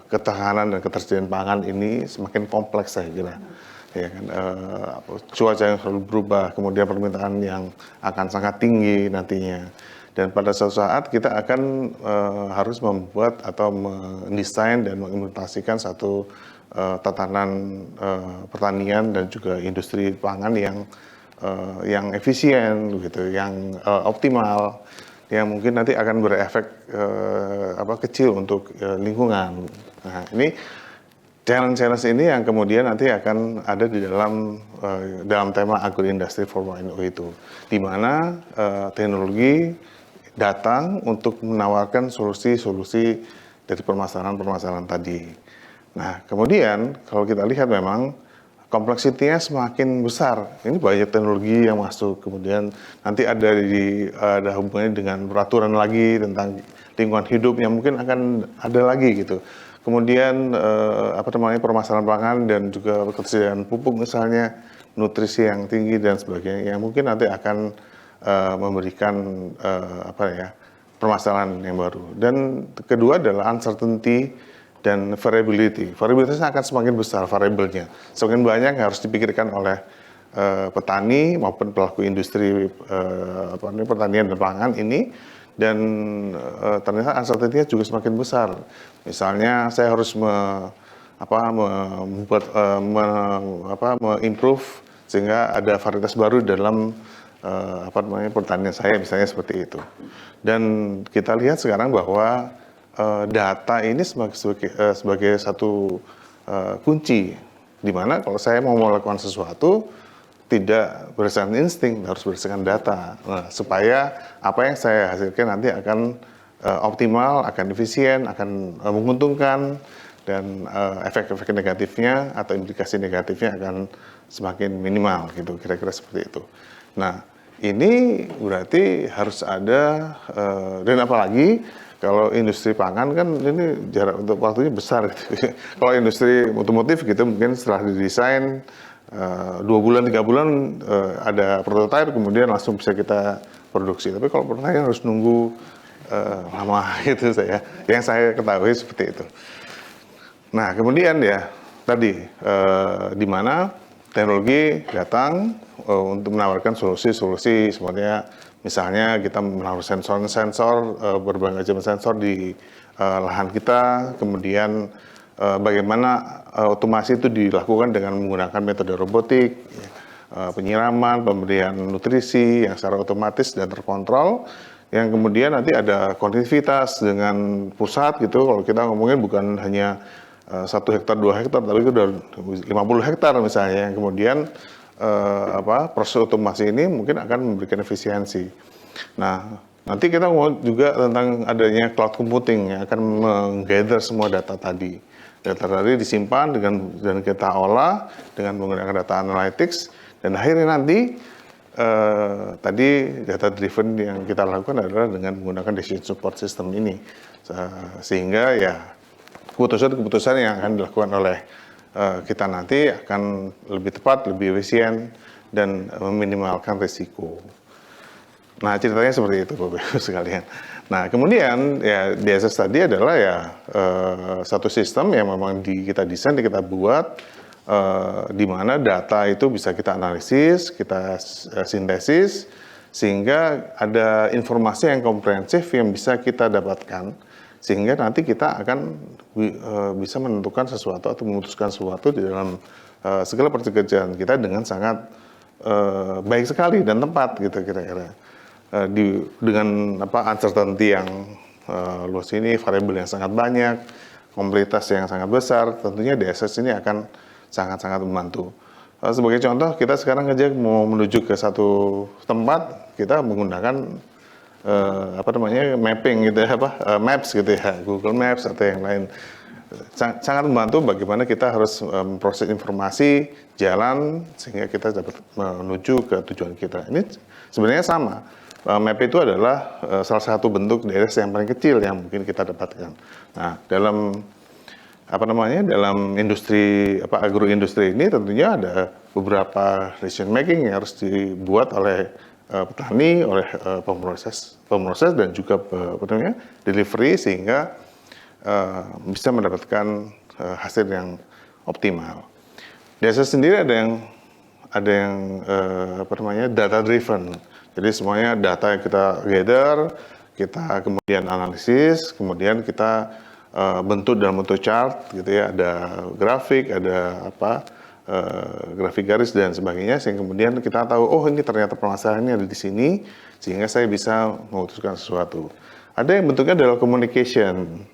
C: ketahanan dan ketersediaan pangan ini semakin kompleks saya kira, ya kan, cuaca yang selalu berubah, kemudian permintaan yang akan sangat tinggi nantinya, dan pada suatu saat kita akan harus membuat atau mendesain dan mengimplementasikan satu tatanan pertanian dan juga industri pangan yang efisien, gitu, yang optimal, yang mungkin nanti akan berefek kecil untuk lingkungan. Nah, ini challenge ini yang kemudian nanti akan ada di dalam tema agroindustri 4.0 itu, di mana teknologi datang untuk menawarkan solusi-solusi dari permasalahan-permasalahan tadi. Nah, kemudian kalau kita lihat memang kompleksitinya semakin besar. Ini banyak teknologi yang masuk, kemudian nanti ada hubungannya dengan peraturan lagi tentang lingkungan hidup yang mungkin akan ada lagi gitu. Kemudian permasalahan pangan dan juga ketersediaan pupuk misalnya nutrisi yang tinggi dan sebagainya, yang mungkin nanti akan memberikan permasalahan yang baru. Dan kedua adalah uncertainty dan variability. Variabilitasnya akan semakin besar variabelnya, semakin banyak yang harus dipikirkan oleh petani maupun pelaku industri pertanian dan pangan ini. Dan ternyata uncertainty-nya juga semakin besar. Misalnya saya harus improve sehingga ada varietas baru dalam pertanian saya, misalnya seperti itu. Dan kita lihat sekarang bahwa data ini sebagai satu kunci, di mana kalau saya mau melakukan sesuatu tidak berdasarkan insting, harus berdasarkan data. Nah, supaya apa yang saya hasilkan nanti akan optimal, akan efisien, akan menguntungkan, dan efek-efek negatifnya atau implikasi negatifnya akan semakin minimal, gitu, kira-kira seperti itu. Nah, ini berarti harus ada, dan apalagi kalau industri pangan kan ini jarak untuk waktunya besar, gitu. Kalau industri otomotif gitu mungkin setelah didesain 2 bulan, 3 bulan ada prototipe, kemudian langsung bisa kita produksi. Tapi kalau pertanian harus nunggu lama gitu yang saya ketahui seperti itu. Nah, kemudian ya tadi di mana teknologi datang untuk menawarkan solusi-solusi semuanya. Misalnya kita menaruh sensor-sensor, berbagai macam sensor di lahan kita, kemudian bagaimana otomasi itu dilakukan dengan menggunakan metode robotik, penyiraman, pemberian nutrisi yang secara otomatis dan terkontrol, yang kemudian nanti ada konektivitas dengan pusat gitu. Kalau kita ngomongin bukan hanya 1 hektar, 2 hektar, tapi itu udah 50 hektar misalnya, yang kemudian proses otomasi ini mungkin akan memberikan efisiensi. Nah, nanti kita mau juga tentang adanya cloud computing yang akan menggather semua data tadi. Data tadi disimpan dan kita olah dengan menggunakan data analytics, dan akhirnya nanti tadi data driven yang kita lakukan adalah dengan menggunakan decision support system ini, sehingga ya keputusan-keputusan yang akan dilakukan oleh kita nanti akan lebih tepat, lebih efisien, dan meminimalkan risiko. Nah, ceritanya seperti itu, Bapak Ibu sekalian. Nah, kemudian ya DSS tadi adalah ya satu sistem yang memang kita desain, kita buat, di mana data itu bisa kita analisis, kita sintesis, sehingga ada informasi yang komprehensif yang bisa kita dapatkan, sehingga nanti kita akan bisa menentukan sesuatu atau memutuskan sesuatu di dalam segala pekerjaan kita dengan sangat baik sekali dan tepat, gitu kira-kira. Dengan uncertainty yang luas ini, variabel yang sangat banyak, kompleksitas yang sangat besar, tentunya DSS ini akan sangat-sangat membantu. Sebagai contoh, kita sekarang aja mau menuju ke satu tempat, kita menggunakan mapping gitu ya, maps gitu ya, Google Maps atau yang lain. Sangat membantu bagaimana kita harus memproses informasi, jalan, sehingga kita dapat menuju ke tujuan kita. Ini sebenarnya sama. Map itu adalah salah satu bentuk DSS yang paling kecil yang mungkin kita dapatkan. Nah, dalam industri agroindustri ini tentunya ada beberapa decision making yang harus dibuat oleh petani, oleh pemroses dan juga delivery, sehingga bisa mendapatkan hasil yang optimal. DSS sendiri ada yang data driven. Jadi semuanya data yang kita gather, kita kemudian analisis, kemudian kita bentuk dalam bentuk chart, gitu ya, ada grafik, ada grafik garis dan sebagainya, sehingga kemudian kita tahu, oh ini ternyata permasalahannya ada di sini, sehingga saya bisa memutuskan sesuatu. Ada yang bentuknya adalah communication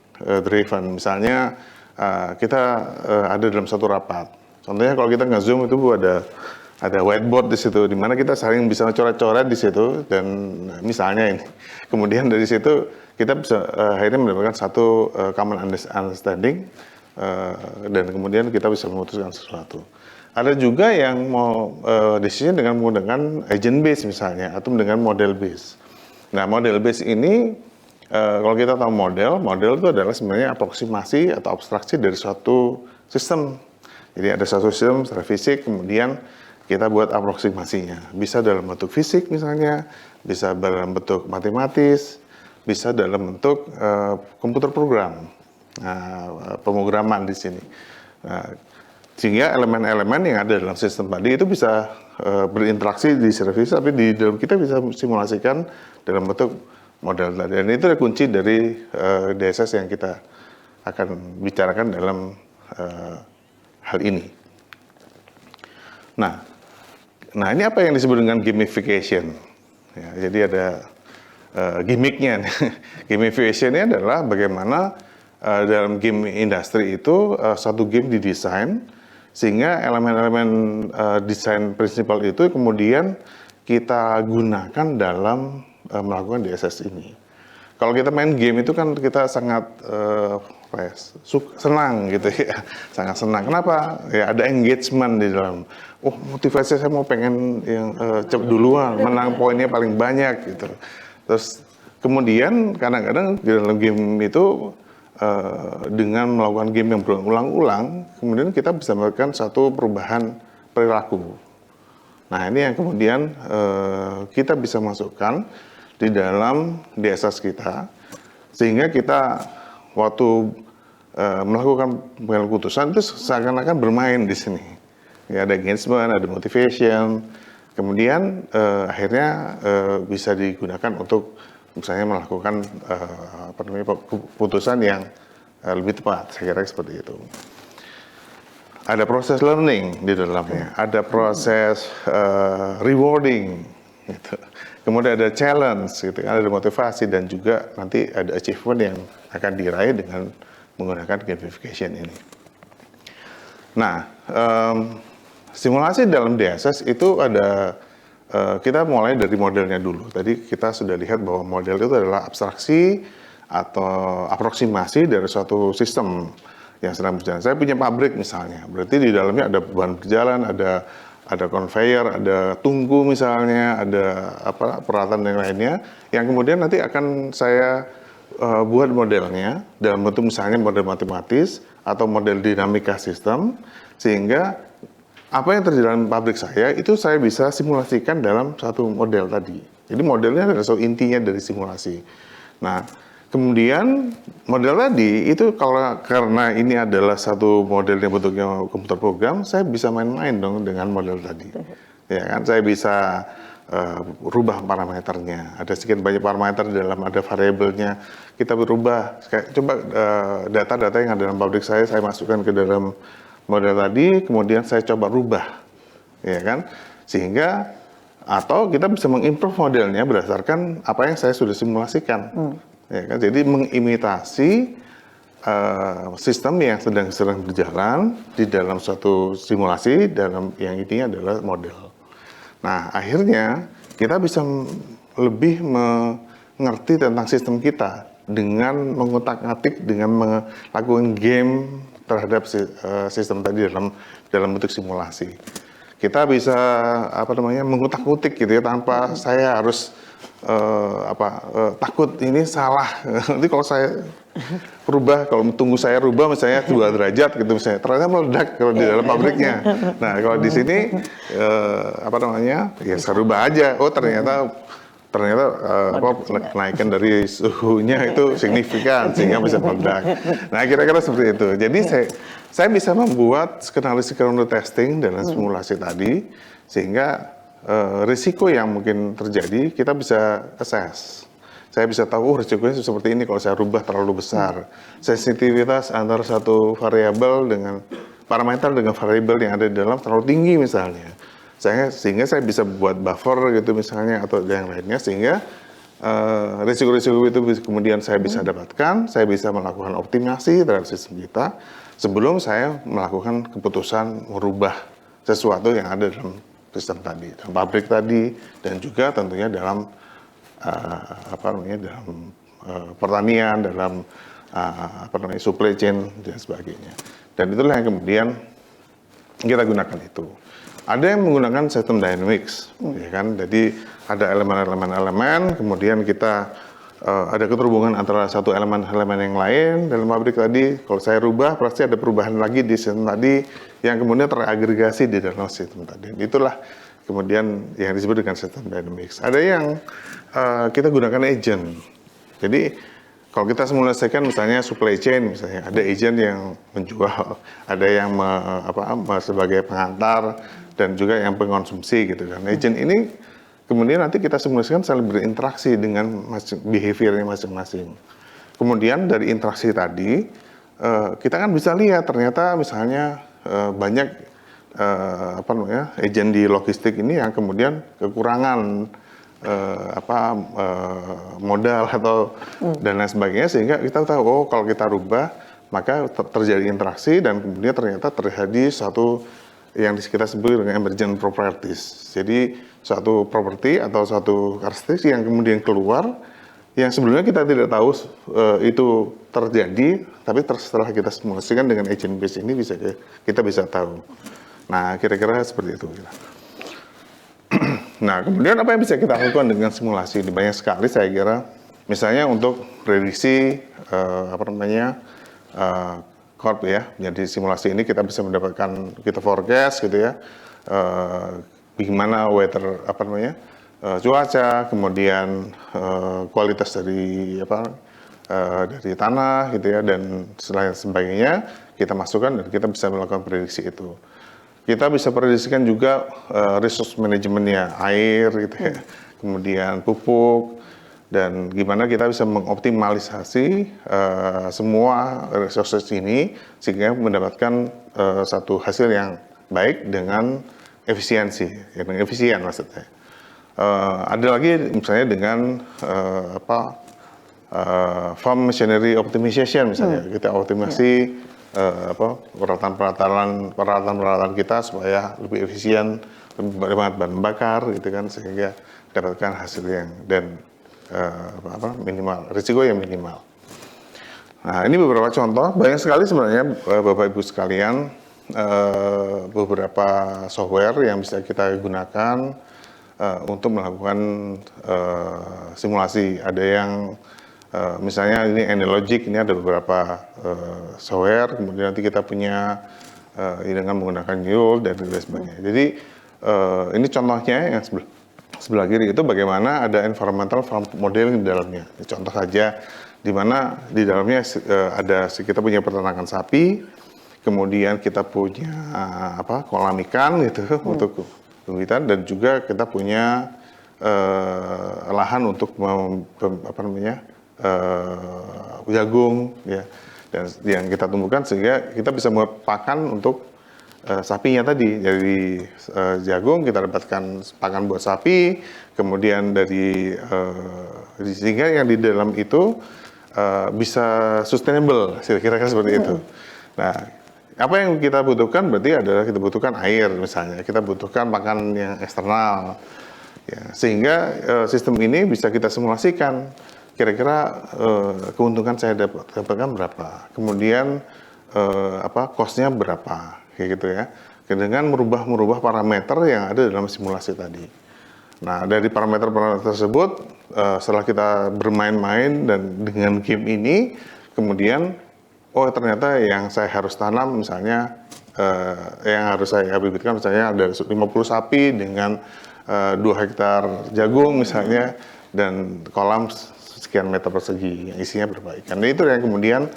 C: driven, misalnya kita ada dalam satu rapat. Contohnya kalau kita nge-zoom itu ada whiteboard di situ, di mana kita saling bisa coret-coret di situ, dan misalnya ini, kemudian dari situ kita bisa akhirnya mendapatkan satu common understanding, dan kemudian kita bisa memutuskan sesuatu. Ada juga yang mau decision dengan menggunakan agent base misalnya, atau dengan model base. Nah, model base ini kalau kita tahu model itu adalah sebenarnya aproksimasi atau abstraksi dari suatu sistem. Jadi ada suatu sistem secara fisik, kemudian kita buat aproksimasinya. Bisa dalam bentuk fisik misalnya, bisa dalam bentuk matematis, bisa dalam bentuk komputer program, pemrograman di sini. Nah, sehingga elemen-elemen yang ada dalam sistem tadi itu bisa berinteraksi di service, tapi di dalam kita bisa simulasikan dalam bentuk model tadi. Dan itu adalah kunci dari DSS yang kita akan bicarakan dalam hal ini. Nah, ini apa yang disebut dengan gamification? Ya, jadi ada gimmicknya. Gamification-nya adalah bagaimana dalam game industri itu satu game didesain sehingga elemen-elemen desain prinsipal itu kemudian kita gunakan dalam melakukan DSS ini. Kalau kita main game itu kan kita sangat senang gitu ya, sangat senang. Kenapa? Ya ada engagement di dalam. Oh, motivasi saya mau pengen yang cepat duluan, menang poinnya paling banyak gitu. Terus kemudian kadang-kadang di dalam game itu dengan melakukan game yang berulang-ulang, kemudian kita bisa melakukan satu perubahan perilaku. Nah, ini yang kemudian kita bisa masukkan di dalam DSS kita, sehingga kita waktu melakukan pengambilan keputusan itu seakan-akan bermain di sini. Ya, ada engagement, ada motivation, kemudian akhirnya bisa digunakan untuk misalnya melakukan keputusan yang lebih tepat, saya kira seperti itu. Ada proses learning di dalamnya, ada proses rewarding, gitu. Kemudian ada challenge, gitu, ada motivasi dan juga nanti ada achievement yang akan diraih dengan menggunakan gamification ini. Nah, simulasi dalam DSS itu ada. Kita mulai dari modelnya dulu. Tadi kita sudah lihat bahwa model itu adalah abstraksi atau aproksimasi dari suatu sistem yang sedang berjalan. Saya punya pabrik misalnya, berarti di dalamnya ada bahan berjalan, ada conveyor, ada tungku misalnya, ada peralatan yang lainnya, yang kemudian nanti akan saya buat modelnya dalam bentuk misalnya model matematis atau model dinamika sistem, sehingga apa yang terjadi dalam pabrik saya itu saya bisa simulasikan dalam satu model tadi. Jadi modelnya adalah intinya dari simulasi. Nah, kemudian model tadi itu karena ini adalah satu model yang bentuknya komputer program, saya bisa main-main dong dengan model tadi. Ya kan, saya bisa rubah parameternya. Ada sekian banyak parameter di dalam, ada variabelnya. Kita berubah. Coba data-data yang ada dalam pabrik saya masukkan ke dalam model tadi, kemudian saya coba rubah, ya kan, sehingga atau kita bisa mengimprove modelnya berdasarkan apa yang saya sudah simulasikan, ya kan, jadi mengimitasi sistem yang sedang berjalan di dalam suatu simulasi dalam yang intinya adalah model. Nah, akhirnya kita bisa lebih mengerti tentang sistem kita dengan mengutak-atik, dengan melakukan game terhadap sistem tadi dalam bentuk simulasi. Kita bisa mengutak-utik gitu ya, tanpa saya harus takut ini salah. Nanti kalau saya rubah, kalau tunggu saya rubah misalnya 2 derajat gitu misalnya, ternyata meledak kalau di dalam pabriknya. Nah, kalau di sini ya saya rubah aja. Oh, ternyata kenaikan dari suhunya itu signifikan sehingga bisa meledak. Nah, kira-kira seperti itu. Jadi saya bisa membuat skenario testing dalam simulasi tadi, sehingga risiko yang mungkin terjadi kita bisa assess. Saya bisa tahu risikonya seperti ini kalau saya rubah terlalu besar. Sensitivitas antara satu variabel dengan parameter dengan variabel yang ada di dalam terlalu tinggi misalnya. Sehingga saya bisa buat buffer gitu misalnya atau yang lainnya, sehingga risiko-risiko itu kemudian saya bisa dapatkan, saya bisa melakukan optimasi terhadap sistem kita sebelum saya melakukan keputusan merubah sesuatu yang ada dalam sistem tadi, dalam pabrik tadi, dan juga tentunya dalam dalam pertanian, dalam supply chain dan sebagainya. Dan itulah yang kemudian kita gunakan itu. Ada yang menggunakan sistem dynamics, ya kan? Jadi ada elemen-elemen, kemudian kita ada keterhubungan antara satu elemen-elemen yang lain dalam pabrik tadi. Kalau saya rubah, pasti ada perubahan lagi di sistem tadi yang kemudian teragregasi di dalam sistem tadi. Itulah kemudian yang disebut dengan system dynamics. Ada yang kita gunakan agent. Jadi kalau kita simulasikan misalnya supply chain, misalnya ada agent yang menjual, ada yang sebagai pengantar, dan juga yang pengkonsumsi gitu kan. Agent ini kemudian nanti kita simulasikan saling berinteraksi dengan behaviornya masing-masing. Kemudian dari interaksi tadi, kita kan bisa lihat ternyata misalnya banyak agent di logistik ini yang kemudian kekurangan modal atau dan lain sebagainya, sehingga kita tahu oh kalau kita rubah maka terjadi interaksi dan kemudian ternyata terjadi satu yang kita sebut dengan emergent properties. Jadi suatu properti atau suatu karakteristik yang kemudian keluar yang sebelumnya kita tidak tahu itu terjadi, tapi setelah kita simulasikan dengan agent base ini kita bisa tahu. Nah, kira-kira seperti itu. Nah, kemudian apa yang bisa kita lakukan dengan simulasi ini? Banyak sekali saya kira. Misalnya untuk prediksi corp ya. Jadi simulasi ini kita bisa mendapatkan kita forecast gitu ya. Bagaimana weather cuaca, kemudian kualitas dari dari tanah gitu ya, dan selain sebagainya kita masukkan dan kita bisa melakukan prediksi itu. Kita bisa prediksikan juga resource manajemennya, air gitu ya, kemudian pupuk, dan gimana kita bisa mengoptimalisasi semua resources ini sehingga mendapatkan satu hasil yang baik dengan efisiensi, dengan efisien maksudnya. Ada lagi misalnya dengan farm machinery optimization misalnya, kita optimasi peralatan kita supaya lebih efisien, lebih banyak bahan bakar gitu kan, sehingga dapatkan hasil yang dan minimal, risiko yang minimal. Nah, ini beberapa contoh, banyak sekali sebenarnya Bapak Ibu sekalian, beberapa software yang bisa kita gunakan untuk melakukan simulasi. Ada yang misalnya ini Anylogic, ini ada beberapa software, kemudian nanti kita punya dengan menggunakan Yule dan lain sebagainya. Jadi ini contohnya yang sebelah kiri itu bagaimana ada environmental farm modeling di dalamnya. Contoh saja di mana di dalamnya kita punya peternakan sapi, kemudian kita punya kolam ikan gitu untuk pembibitan, dan juga kita punya lahan untuk jagung ya, dan yang kita tumbuhkan sehingga kita bisa membuat pakan untuk sapinya tadi. Dari jagung kita dapatkan pakan buat sapi, kemudian dari sehingga yang di dalam itu bisa sustainable, kira-kira seperti itu. Nah, apa yang kita butuhkan berarti adalah kita butuhkan air misalnya, kita butuhkan pakan yang eksternal, ya, sehingga sistem ini bisa kita simulasikan. Kira-kira keuntungan saya dapatkan berapa, kemudian cost-nya berapa, kayak gitu ya, dengan merubah parameter yang ada dalam simulasi tadi. Nah, dari parameter-parameter tersebut, setelah kita bermain-main dan dengan game ini, kemudian oh ternyata yang saya harus tanam misalnya, yang harus saya bibitkan misalnya ada 50 sapi dengan 2 hektar jagung misalnya, dan kolam sekian meter persegi yang isinya berapa ikan. Dan itu yang kemudian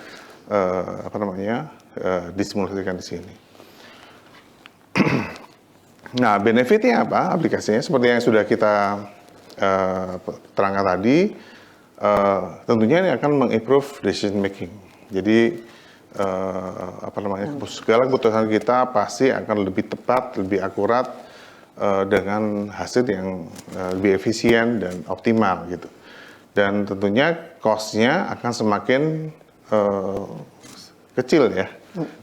C: disimulasikan di sini. Nah, benefitnya apa? Aplikasinya seperti yang sudah kita terangkan tadi, tentunya ini akan mengimprove decision making. Jadi segala keputusan kita pasti akan lebih tepat, lebih akurat, dengan hasil yang lebih efisien dan optimal gitu. Dan tentunya cost-nya akan semakin kecil ya,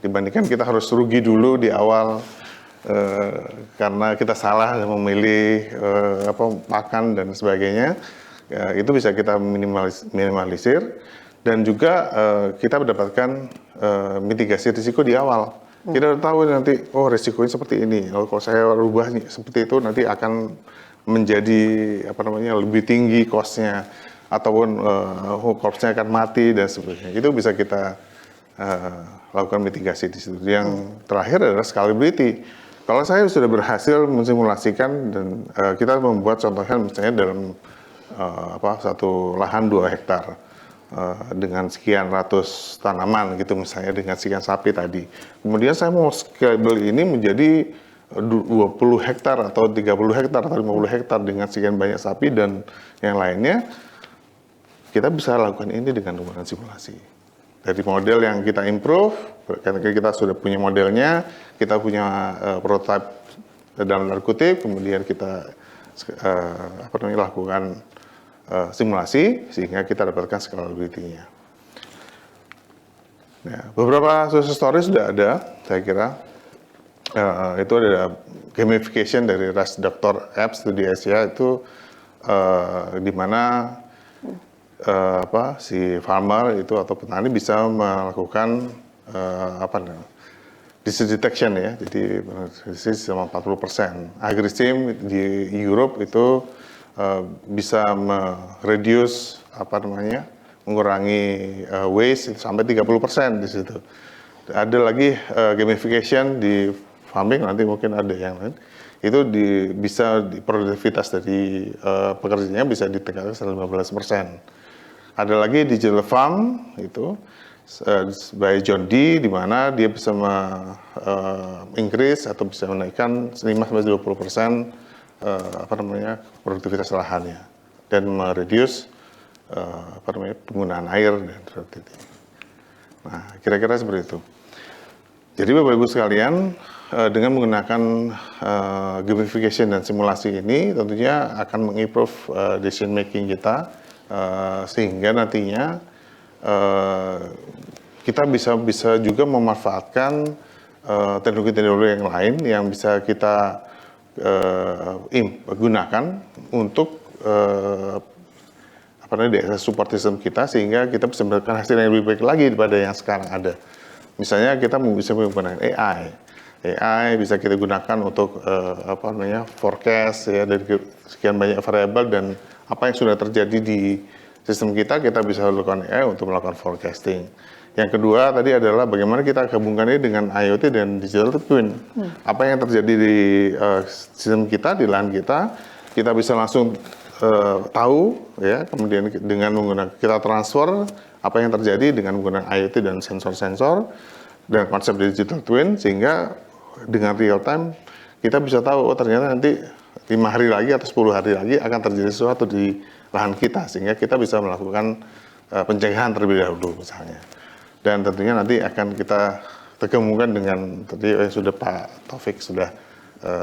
C: dibandingkan kita harus rugi dulu di awal karena kita salah memilih pakan dan sebagainya. Ya, itu bisa kita minimalisir, dan juga kita mendapatkan mitigasi risiko di awal. Kita udah tahu nanti, oh risikonya seperti ini. Kalau saya rubah seperti itu nanti akan menjadi lebih tinggi cost-nya. ataupun korpsnya akan mati dan sebagainya. Itu bisa kita lakukan mitigasi di situ. Yang terakhir adalah scalability. Kalau saya sudah berhasil mensimulasikan dan kita membuat contohnya misalnya dalam satu lahan 2 hektar dengan sekian ratus tanaman gitu misalnya dengan sekian sapi tadi. Kemudian saya mau scalable ini menjadi 20 hektar atau 30 hektar atau 50 hektar dengan sekian banyak sapi dan yang lainnya. Kita bisa lakukan ini dengan menggunakan simulasi. Dari model yang kita improve, karena kita sudah punya modelnya, kita punya prototype dalam tanda kutip, kemudian kita lakukan simulasi sehingga kita dapatkan scalability-nya. Nah, beberapa success story sudah ada, saya kira. Itu ada gamification dari Rush Doctor Apps di Asia itu di mana si farmer itu atau petani bisa melakukan disease detection ya, jadi disease sama 40%. Agrisim di Europe itu bisa reduce mengurangi waste sampai 30% di situ. Ada lagi gamification di farming, nanti mungkin ada yang lain. Itu bisa produktivitas dari pekerjanya bisa ditingkatkan sampai 15%. Ada lagi digital farm itu by John D di mana dia bisa increase atau bisa menaikkan 5-20% produktivitas lahannya dan mereduce penggunaan air dan seperti itu. Nah, kira-kira seperti itu. Jadi Bapak Ibu sekalian, dengan menggunakan gamification dan simulasi ini tentunya akan mengimprove decision making kita sehingga nantinya kita bisa juga memanfaatkan teknologi-teknologi yang lain yang bisa kita gunakan untuk support system kita sehingga kita bisa mendapatkan hasil yang lebih baik lagi daripada yang sekarang ada. Misalnya kita bisa menggunakan AI bisa kita gunakan untuk forecast ya dari sekian banyak variabel dan apa yang sudah terjadi di sistem kita bisa lakukan AI untuk melakukan forecasting. Yang kedua tadi adalah bagaimana kita gabungkan ini dengan IoT dan digital twin. Apa yang terjadi di sistem kita, di lahan kita bisa langsung tahu ya, kemudian dengan menggunakan kita transfer apa yang terjadi dengan menggunakan IoT dan sensor-sensor dan konsep digital twin sehingga dengan real time kita bisa tahu ternyata nanti 5 hari lagi atau 10 hari lagi akan terjadi sesuatu di lahan kita sehingga kita bisa melakukan pencegahan terlebih dahulu misalnya. Dan tentunya nanti akan kita tergabungkan dengan tadi yang sudah Pak Taufik sudah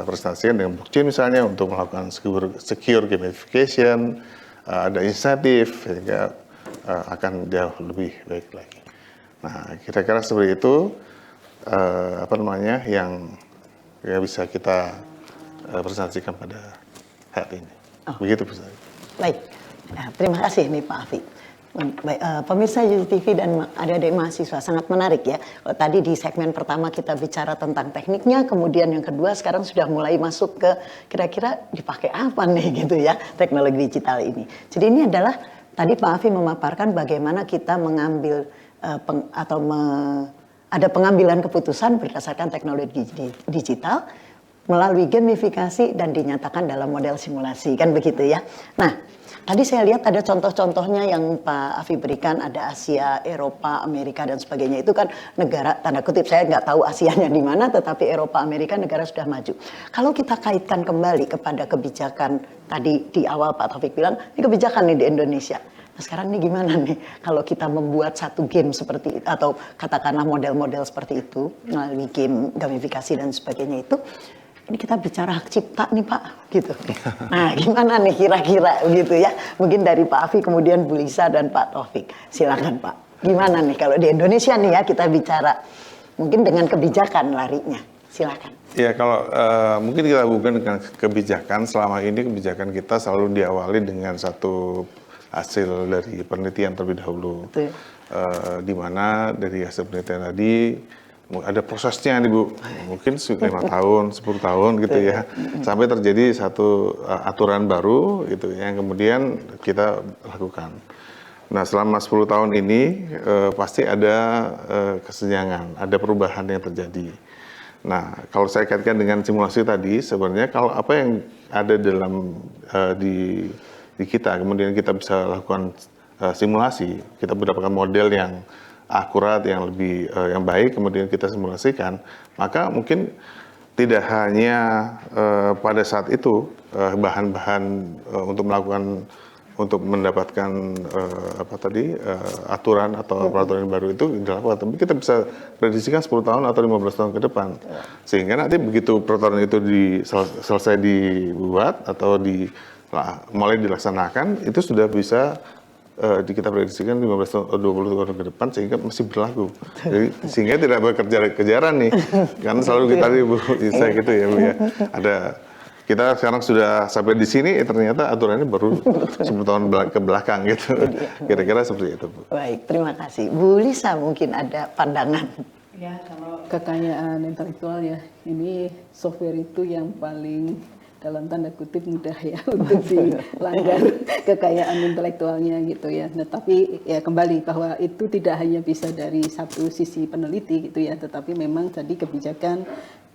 C: presentasikan dengan blockchain misalnya untuk melakukan secure gamification, ada insentif sehingga akan jauh lebih baik lagi. Nah, kira-kira seperti itu yang bisa kita presentasikan pada hari ini. Begitu, Bu Sari.
A: Baik, nah, terima kasih nih Pak Afi. Baik, pemirsa UTV dan adik-adik mahasiswa sangat menarik ya. Tadi di segmen pertama kita bicara tentang tekniknya, kemudian yang kedua sekarang sudah mulai masuk ke kira-kira dipakai apa nih gitu ya teknologi digital ini. Jadi ini adalah tadi Pak Afi memaparkan bagaimana kita mengambil ada pengambilan keputusan berdasarkan teknologi digital melalui gamifikasi dan dinyatakan dalam model simulasi, kan begitu ya. Nah, tadi saya lihat ada contoh-contohnya yang Pak Afi berikan, ada Asia, Eropa, Amerika dan sebagainya. Itu kan negara, tanda kutip saya nggak tahu Asianya di mana, tetapi Eropa, Amerika negara sudah maju. Kalau kita kaitkan kembali kepada kebijakan tadi di awal Pak Taufik bilang, ini kebijakan nih di Indonesia. Nah sekarang ini gimana nih kalau kita membuat satu game seperti itu, atau katakanlah model-model seperti itu, melalui game gamifikasi dan sebagainya itu, ini kita bicara hak cipta nih Pak, gitu. Nah gimana nih kira-kira gitu ya. Mungkin dari Pak Afi kemudian Bu Lisa dan Pak Taufik. Silakan Pak. Gimana nih kalau di Indonesia nih ya kita bicara mungkin dengan kebijakan larinya. Silakan.
C: Ya kalau mungkin kita hubungkan dengan kebijakan, selama ini kebijakan kita selalu diawali dengan satu hasil dari penelitian terlebih dahulu. Di mana dari hasil penelitian tadi ada prosesnya nih Bu, mungkin 5 tahun, 10 tahun gitu ya, sampai terjadi satu aturan baru gitu yang kemudian kita lakukan. Nah selama 10 tahun ini pasti ada kesenjangan, ada perubahan yang terjadi. Nah kalau saya kaitkan dengan simulasi tadi, sebenarnya kalau apa yang ada dalam di kita, kemudian kita bisa lakukan simulasi, kita mendapatkan model yang akurat, yang lebih yang baik, kemudian kita simulasikan, maka mungkin tidak hanya pada saat itu bahan-bahan untuk mendapatkan aturan atau peraturan yang baru itu dilakukan, tapi kita bisa prediksikan 10 tahun atau 15 tahun ke depan, sehingga nanti begitu peraturan itu selesai dibuat atau mulai dilaksanakan, itu sudah bisa kita prediksikan 15 tahun atau 20 tahun ke depan, sehingga masih berlaku. Jadi, sehingga tidak berkejar-kejaran nih. Karena selalu kita Bu Isa gitu ya Bu ya. Kita sekarang sudah sampai di sini, ternyata aturannya baru 10 tahun ke belakang gitu. Kira-kira seperti itu Bu.
A: Baik, terima kasih. Bu Lisa mungkin ada pandangan.
D: Ya, kalau kekayaan intelektual ya, ini software itu yang paling dalam tanda kutip mudah ya untuk dilanggar kekayaan intelektualnya gitu ya. Nah, tapi ya kembali bahwa itu tidak hanya bisa dari satu sisi peneliti gitu ya, tetapi memang tadi kebijakan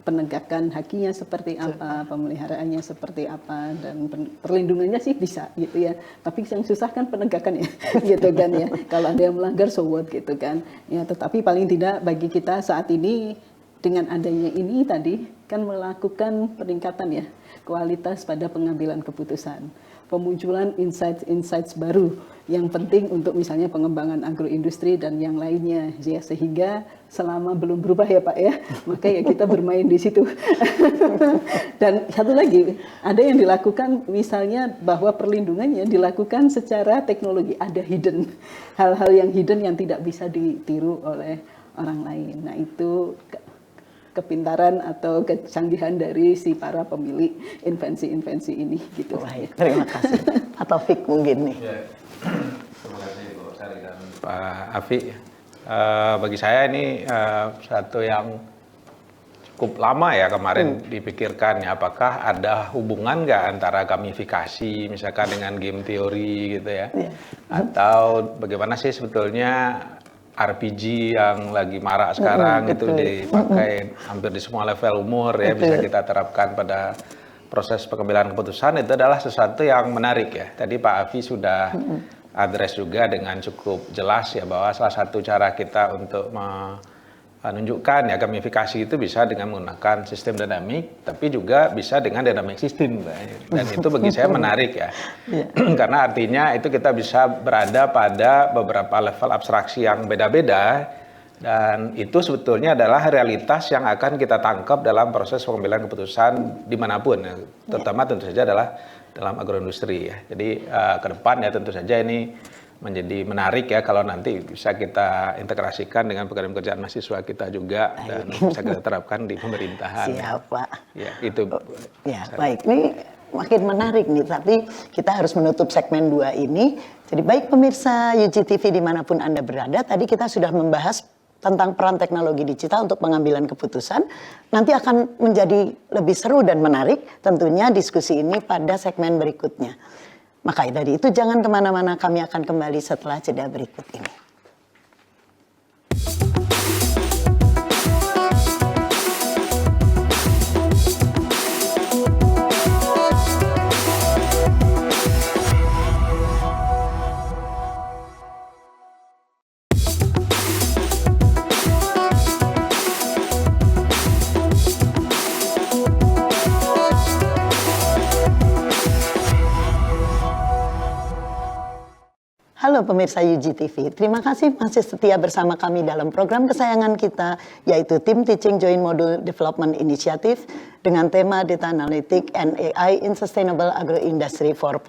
D: penegakan haknya seperti apa, pemeliharaannya seperti apa, dan perlindungannya sih bisa gitu ya. Tapi yang susah kan penegakan ya, gitu kan ya. Kalau ada yang melanggar so what gitu kan. Ya, tetapi paling tidak bagi kita saat ini dengan adanya ini tadi kan melakukan peningkatan ya kualitas pada pengambilan keputusan, pemunculan insights baru yang penting untuk misalnya pengembangan agroindustri dan yang lainnya ya, sehingga selama belum berubah ya Pak ya, maka ya kita bermain di situ. Dan satu lagi, ada yang dilakukan misalnya bahwa perlindungannya dilakukan secara teknologi, ada hidden, hal-hal yang hidden yang tidak bisa ditiru oleh orang lain. Nah itu kepintaran atau kecanggihan dari si para pemilik invensi-invensi ini gitu.
A: Baik, terima kasih. Pak Taufik mungkin nih.
B: Ya. Terima kasih Bu Sari dan Pak Afi. Bagi saya ini satu yang cukup lama ya kemarin dipikirkan ya, apakah ada hubungan nggak antara gamifikasi misalkan dengan game teori gitu ya, atau bagaimana sih sebetulnya RPG yang lagi marak sekarang itu dipakai hampir di semua level umur ya, bisa kita terapkan pada proses pengambilan keputusan. Itu adalah sesuatu yang menarik ya. Tadi Pak Afi sudah address juga dengan cukup jelas ya, bahwa salah satu cara kita untuk menunjukkan ya gamifikasi itu bisa dengan menggunakan sistem dinamik, tapi juga bisa dengan dynamic system. Dan itu bagi saya menarik ya. Karena artinya itu kita bisa berada pada beberapa level abstraksi yang beda-beda, dan itu sebetulnya adalah realitas yang akan kita tangkap dalam proses pengambilan keputusan dimanapun, terutama tentu saja adalah dalam agroindustri ya. Jadi ke depan ya tentu saja ini menjadi menarik ya kalau nanti bisa kita integrasikan dengan pekerjaan mahasiswa kita juga dan bisa kita terapkan di pemerintahan.
A: Siap Pak.
B: Ya itu.
A: Ya baik, ini makin menarik nih, tapi kita harus menutup segmen 2 ini. Jadi baik pemirsa UGTV dimanapun Anda berada, tadi kita sudah membahas tentang peran teknologi digital untuk pengambilan keputusan. Nanti akan menjadi lebih seru dan menarik tentunya diskusi ini pada segmen berikutnya. Maka dari itu jangan kemana-mana, kami akan kembali setelah jeda berikut ini. Halo pemirsa UGTV, terima kasih masih setia bersama kami dalam program kesayangan kita, yaitu Tim Teaching Joint Module Development Initiative dengan tema Data Analytics and AI in Sustainable Agroindustry 4.0.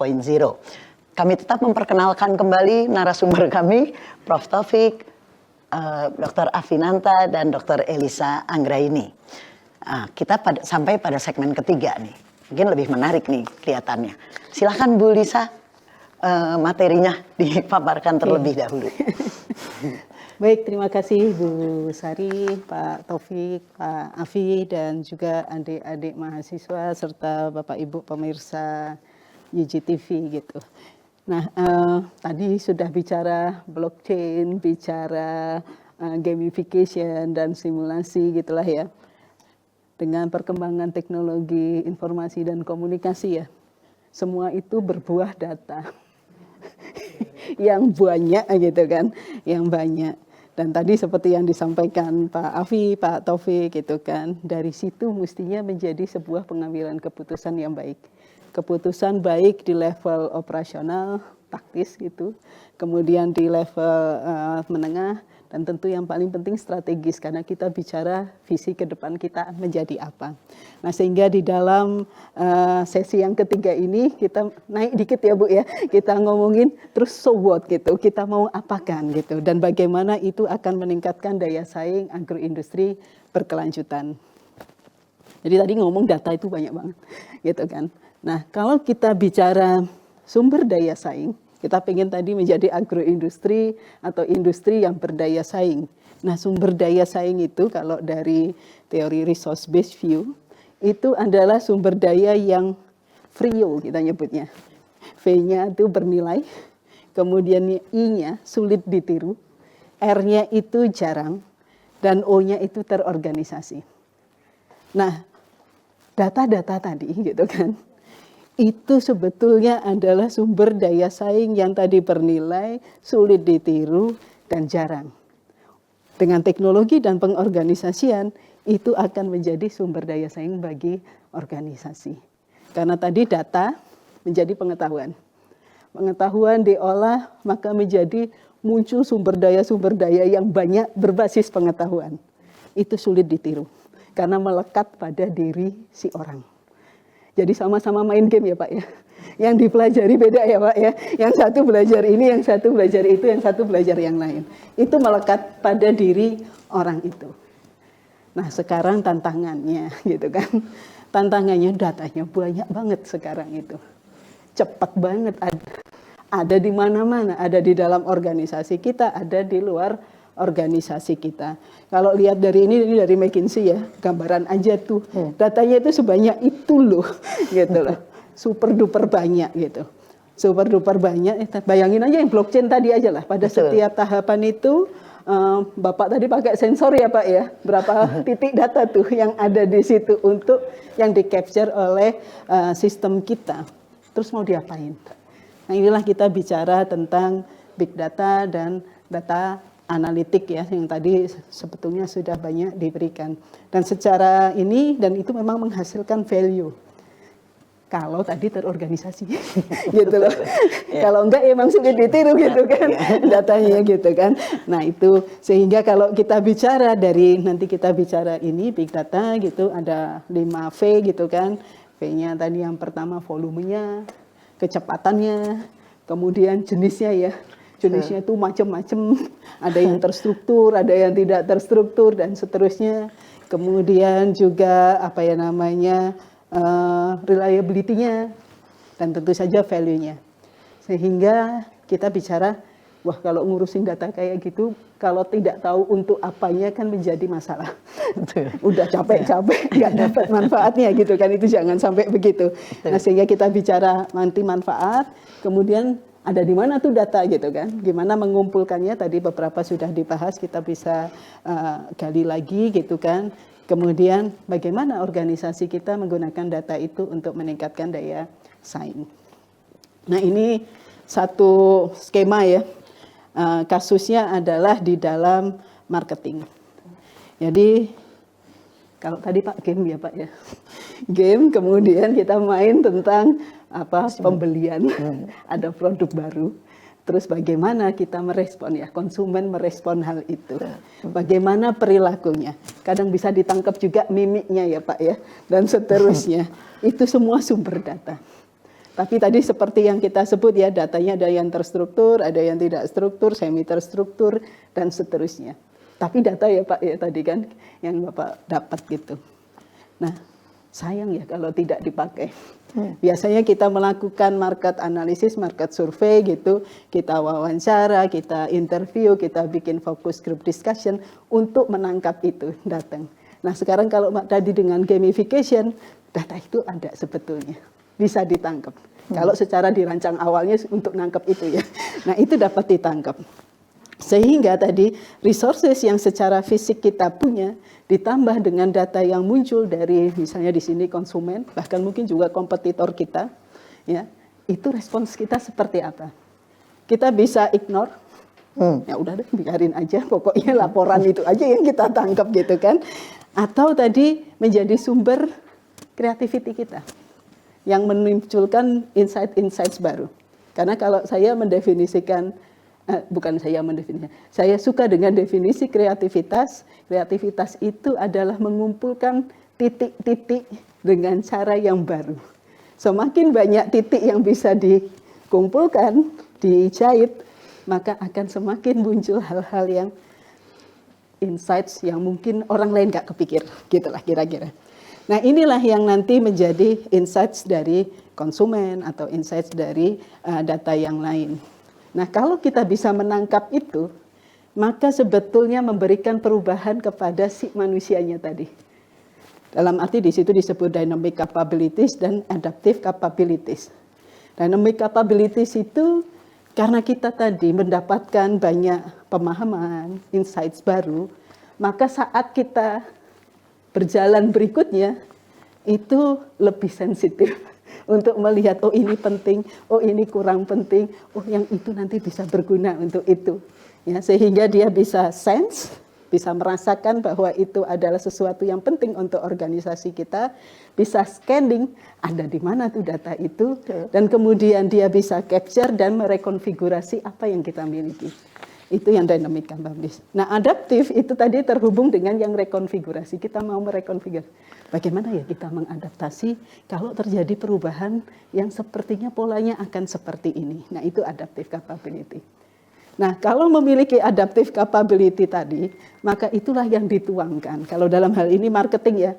A: Kami tetap memperkenalkan kembali narasumber kami, Prof. Taufik, Dr. Afinanta, dan Dr. Elisa Anggraini. Kita sampai pada segmen ketiga nih, mungkin lebih menarik nih kelihatannya. Silakan Bu Lisa. Materinya dipaparkan terlebih dahulu.
D: Baik, terima kasih Bu Sari, Pak Taufik, Pak Afi, dan juga adik-adik mahasiswa serta Bapak Ibu pemirsa UGTV gitu. Nah, tadi sudah bicara blockchain, bicara gamification dan simulasi gitulah ya. Dengan perkembangan teknologi informasi dan komunikasi ya, semua itu berbuah data yang banyak gitu kan, yang banyak. Dan tadi seperti yang disampaikan Pak Afi, Pak Taufik gitu kan, dari situ mestinya menjadi sebuah pengambilan keputusan yang baik. Keputusan baik di level operasional, taktis gitu, kemudian di level menengah, dan tentu yang paling penting strategis karena kita bicara visi ke depan kita menjadi apa. Nah, sehingga di dalam sesi yang ketiga ini kita naik dikit ya Bu ya, kita ngomongin terus so what gitu, kita mau apakan gitu, dan bagaimana itu akan meningkatkan daya saing agroindustri berkelanjutan. Jadi tadi ngomong data itu banyak banget gitu kan. Nah, kalau kita bicara sumber daya saing, kita pengen tadi menjadi agroindustri atau industri yang berdaya saing. Nah, sumber daya saing itu kalau dari teori resource based view, itu adalah sumber daya yang frio kita nyebutnya. V-nya itu bernilai, kemudian I-nya sulit ditiru, R-nya itu jarang, dan O-nya itu terorganisasi. Nah, data-data tadi gitu kan, itu sebetulnya adalah sumber daya saing yang tadi bernilai, sulit ditiru, dan jarang. Dengan teknologi dan pengorganisasian, itu akan menjadi sumber daya saing bagi organisasi. Karena tadi data menjadi pengetahuan. Pengetahuan diolah, maka menjadi muncul sumber daya yang banyak berbasis pengetahuan. Itu sulit ditiru, karena melekat pada diri si orang. Jadi sama-sama main game ya Pak ya. Yang dipelajari beda ya Pak ya. Yang satu belajar ini, yang satu belajar itu, yang satu belajar yang lain. Itu melekat pada diri orang itu. Nah, sekarang tantangannya gitu kan. Tantangannya datanya banyak banget sekarang itu. Cepat banget ada di mana-mana, ada di dalam organisasi kita, ada di luar organisasi kita. Kalau lihat dari ini dari McKinsey ya, gambaran aja tuh. Datanya itu sebanyak itu loh, gitu loh. Super duper banyak gitu. Super duper banyak. Bayangin aja yang blockchain tadi aja lah. Pada setiap tahapan itu, Bapak tadi pakai sensor ya Pak ya. Berapa titik data tuh yang ada di situ untuk yang di capture oleh sistem kita. Terus mau diapain? Nah, inilah kita bicara tentang big data dan data analitik ya, yang tadi sebetulnya sudah banyak diberikan. Dan secara ini, dan itu memang menghasilkan value. Kalau tadi terorganisasi, gitu loh. Kalau enggak emang sulit ditiru gitu kan, datanya gitu kan. Nah itu, sehingga kalau kita bicara dari, nanti kita bicara ini, big data gitu, ada 5V gitu kan. V-nya tadi yang pertama volumenya, kecepatannya, kemudian jenisnya ya. Jenisnya itu macam-macam, ada yang terstruktur, ada yang tidak terstruktur, dan seterusnya. Kemudian juga apa ya namanya, reliability-nya, dan tentu saja value-nya. Sehingga kita bicara, wah kalau ngurusin data kayak gitu, kalau tidak tahu untuk apanya kan menjadi masalah. Udah capek-capek, nggak dapat manfaatnya gitu kan, itu jangan sampai begitu. Nah sehingga kita bicara nanti manfaat, kemudian ada di mana tuh data gitu kan, gimana mengumpulkannya, tadi beberapa sudah dibahas, kita bisa gali lagi gitu kan. Kemudian bagaimana organisasi kita menggunakan data itu untuk meningkatkan daya saing. Nah ini satu skema ya, kasusnya adalah di dalam marketing. Jadi kalau tadi Pak game ya Pak ya, game kemudian kita main tentang apa pembelian, ada produk baru, terus bagaimana kita merespon ya, konsumen merespon hal itu, bagaimana perilakunya, kadang bisa ditangkap juga mimiknya ya Pak ya, dan seterusnya, itu semua sumber data. Tapi tadi seperti yang kita sebut ya, datanya ada yang terstruktur, ada yang tidak struktur, semi terstruktur, dan seterusnya. Tapi data ya Pak ya tadi kan yang Bapak dapat gitu. Nah sayang ya kalau tidak dipakai. Biasanya kita melakukan market analysis, market survey gitu, kita wawancara, kita interview, kita bikin focus group discussion untuk menangkap itu datang. Nah sekarang kalau tadi dengan gamification, data itu ada sebetulnya, bisa ditangkap. Kalau secara dirancang awalnya untuk nangkap itu ya, nah itu dapat ditangkap. Sehingga tadi resources yang secara fisik kita punya ditambah dengan data yang muncul dari misalnya di sini konsumen, bahkan mungkin juga kompetitor kita, ya itu respons kita seperti apa? Kita bisa ignore, ya udah deh biarin aja, pokoknya laporan itu aja yang kita tangkap gitu kan? Atau tadi menjadi sumber creativity kita yang memunculkan insights baru. Karena kalau saya mendefinisikan saya suka dengan definisi kreativitas. Kreativitas itu adalah mengumpulkan titik-titik dengan cara yang baru. Semakin banyak titik yang bisa dikumpulkan, dijahit, maka akan semakin muncul hal-hal yang insights yang mungkin orang lain gak kepikir, gitulah kira-kira. Nah inilah yang nanti menjadi insights dari konsumen atau insights dari data yang lain. Nah, kalau kita bisa menangkap itu, maka sebetulnya memberikan perubahan kepada si manusianya tadi. Dalam arti di situ disebut dynamic capabilities dan adaptive capabilities. Dynamic capabilities itu karena kita tadi mendapatkan banyak pemahaman, insights baru, maka saat kita berjalan berikutnya itu lebih sensitif. Untuk melihat, oh ini penting, oh ini kurang penting, oh yang itu nanti bisa berguna untuk itu. Ya, sehingga dia bisa sense, bisa merasakan bahwa itu adalah sesuatu yang penting untuk organisasi kita, bisa scanning, ada di mana tuh data itu, dan kemudian dia bisa capture dan merekonfigurasi apa yang kita miliki. Itu yang dynamic capabilities. Nah, adaptif itu tadi terhubung dengan yang rekonfigurasi. Kita mau merekonfigurasi. Bagaimana ya kita mengadaptasi kalau terjadi perubahan yang sepertinya polanya akan seperti ini. Nah, itu adaptive capability. Nah, kalau memiliki adaptive capability tadi, maka itulah yang dituangkan. Kalau dalam hal ini marketing ya,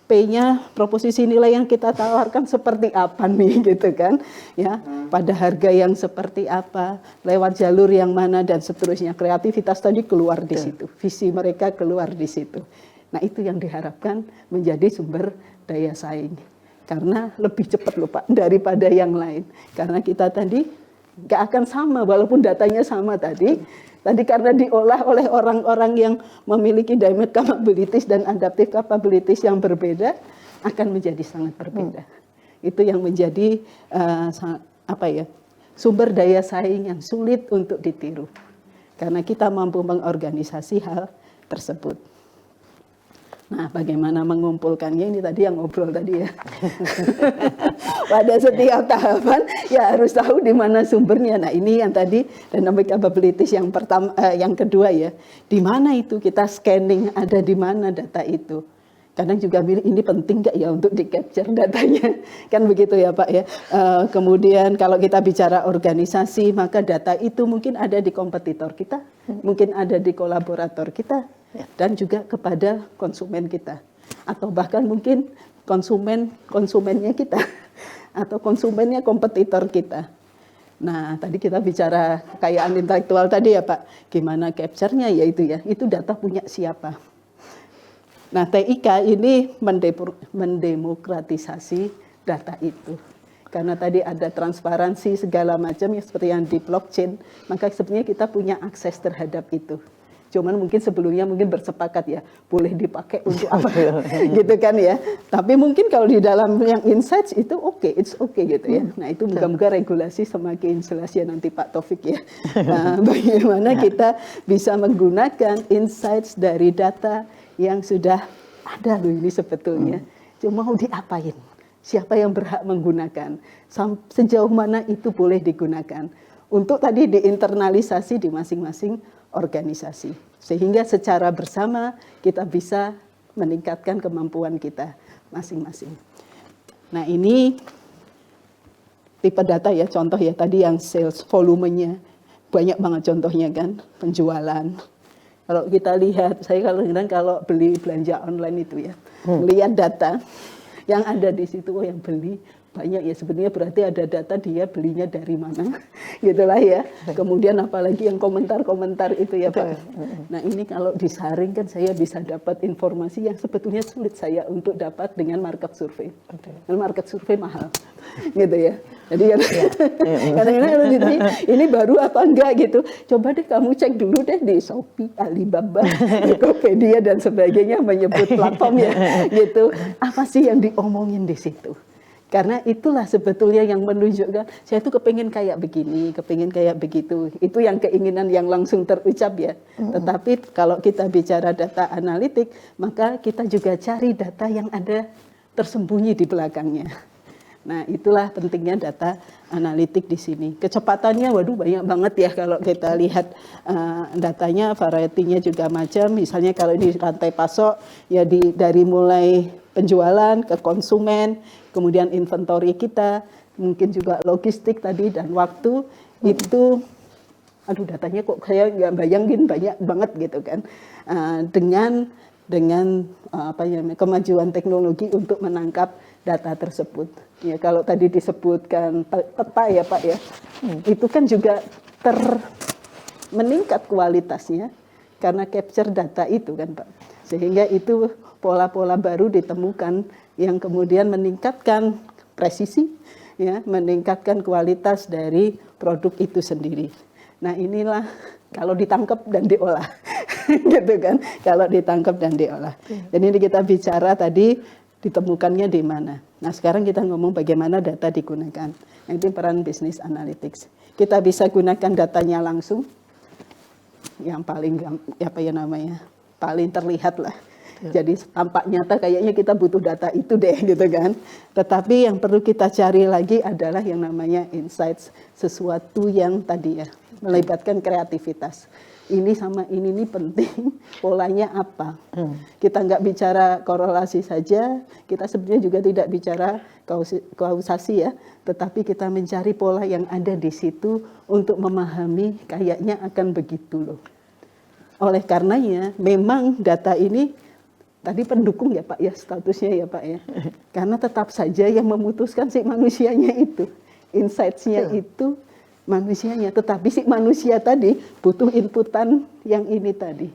D: P-nya proposisi nilai yang kita tawarkan seperti apa nih gitu kan ya, pada harga yang seperti apa, lewat jalur yang mana dan seterusnya. Kreativitas tadi keluar di situ, visi mereka keluar di situ. Nah itu yang diharapkan menjadi sumber daya saing, karena lebih cepat loh Pak daripada yang lain, karena kita tadi nggak akan sama walaupun datanya sama tadi karena diolah oleh orang-orang yang memiliki dynamic capabilities dan adaptive capabilities yang berbeda, akan menjadi sangat berbeda. Itu yang menjadi sumber daya saing yang sulit untuk ditiru, karena kita mampu mengorganisasi hal tersebut. Nah, bagaimana mengumpulkannya ini tadi yang ngobrol tadi ya. Pada setiap tahapan ya harus tahu di mana sumbernya. Nah, ini yang tadi dynamic capabilities yang pertama, yang kedua ya. Di mana itu kita scanning, ada di mana data itu. Kadang juga ini penting nggak ya untuk di-capture datanya, kan begitu ya Pak ya. Kemudian kalau kita bicara organisasi, maka data itu mungkin ada di kompetitor kita, mungkin ada di kolaborator kita, dan juga kepada konsumen kita, atau bahkan mungkin konsumennya kita, atau konsumennya kompetitor kita. Nah, tadi kita bicara kekayaan intelektual tadi ya Pak, gimana capture-nya ya, itu data punya siapa. Nah, TIK ini mendemokratisasi data itu. Karena tadi ada transparansi segala macam ya, seperti yang di blockchain, maka sebenarnya kita punya akses terhadap itu. Cuman mungkin sebelumnya bersepakat ya, boleh dipakai untuk apa gitu kan ya. Tapi mungkin kalau di dalam yang insights itu it's okay gitu ya. Nah, itu moga-moga regulasi semakin jelas ya nanti Pak Taufik ya. Nah, bagaimana kita bisa menggunakan insights dari data yang sudah ada loh ini sebetulnya. Cuma mau diapain? Siapa yang berhak menggunakan? Sejauh mana itu boleh digunakan? Untuk tadi diinternalisasi di masing-masing organisasi. Sehingga secara bersama kita bisa meningkatkan kemampuan kita masing-masing. Nah, ini tipe data ya, contoh ya tadi yang sales volumenya banyak banget contohnya kan, penjualan. Kalau kita lihat, saya kalau beli belanja online itu ya, melihat data yang ada di situ, yang beli banyak ya, sebenarnya berarti ada data dia belinya dari mana, gitulah ya. Kemudian apalagi yang komentar-komentar itu ya Pak. Nah ini kalau disaring kan saya bisa dapat informasi yang sebetulnya sulit saya untuk dapat dengan market survei. Karena market survei mahal, gitu ya. Jadi kadang-kadang ini baru apa enggak gitu. Coba deh kamu cek dulu deh di Shopee, Alibaba, Tokopedia dan sebagainya menyebut platformnya gitu. Apa sih yang diomongin di situ? Karena itulah sebetulnya yang menunjukkan saya tuh kepengen kayak begini, kepengen kayak begitu. Itu yang keinginan yang langsung terucap ya. Tetapi kalau kita bicara data analitik, maka kita juga cari data yang ada tersembunyi di belakangnya. Nah, itulah pentingnya data analitik di sini. Kecepatannya, waduh banyak banget ya kalau kita lihat datanya, variety-nya juga macam. Misalnya kalau di rantai pasok, ya dari mulai penjualan ke konsumen, kemudian inventory kita, mungkin juga logistik tadi dan waktu itu, aduh datanya kok saya nggak bayangin banyak banget gitu kan. Dengan apa ya, kemajuan teknologi untuk menangkap data tersebut. Ya kalau tadi disebutkan peta ya Pak ya, itu kan juga meningkat kualitasnya karena capture data itu kan Pak. Sehingga itu pola-pola baru ditemukan yang kemudian meningkatkan presisi, ya, meningkatkan kualitas dari produk itu sendiri. Nah inilah kalau ditangkap dan diolah, gitu kan? Kalau ditangkap dan diolah. Jadi ini kita bicara tadi ditemukannya di mana. Nah sekarang kita ngomong bagaimana data digunakan. Nah, itu peran business analytics. Kita bisa gunakan datanya langsung, yang paling apa ya namanya, paling terlihat lah. Jadi tampak nyata kayaknya kita butuh data itu deh gitu kan. Tetapi yang perlu kita cari lagi adalah yang namanya insights, sesuatu yang tadi ya melibatkan kreativitas. Ini sama ini penting, polanya apa? Kita nggak bicara korelasi saja, kita sebenarnya juga tidak bicara kausasi ya, tetapi kita mencari pola yang ada di situ untuk memahami kayaknya akan begitu loh. Oleh karenanya memang data ini tadi pendukung ya Pak ya, statusnya ya Pak ya. Karena tetap saja yang memutuskan si manusianya itu, insights-nya itu manusianya. Tetapi si manusia tadi butuh inputan yang ini tadi.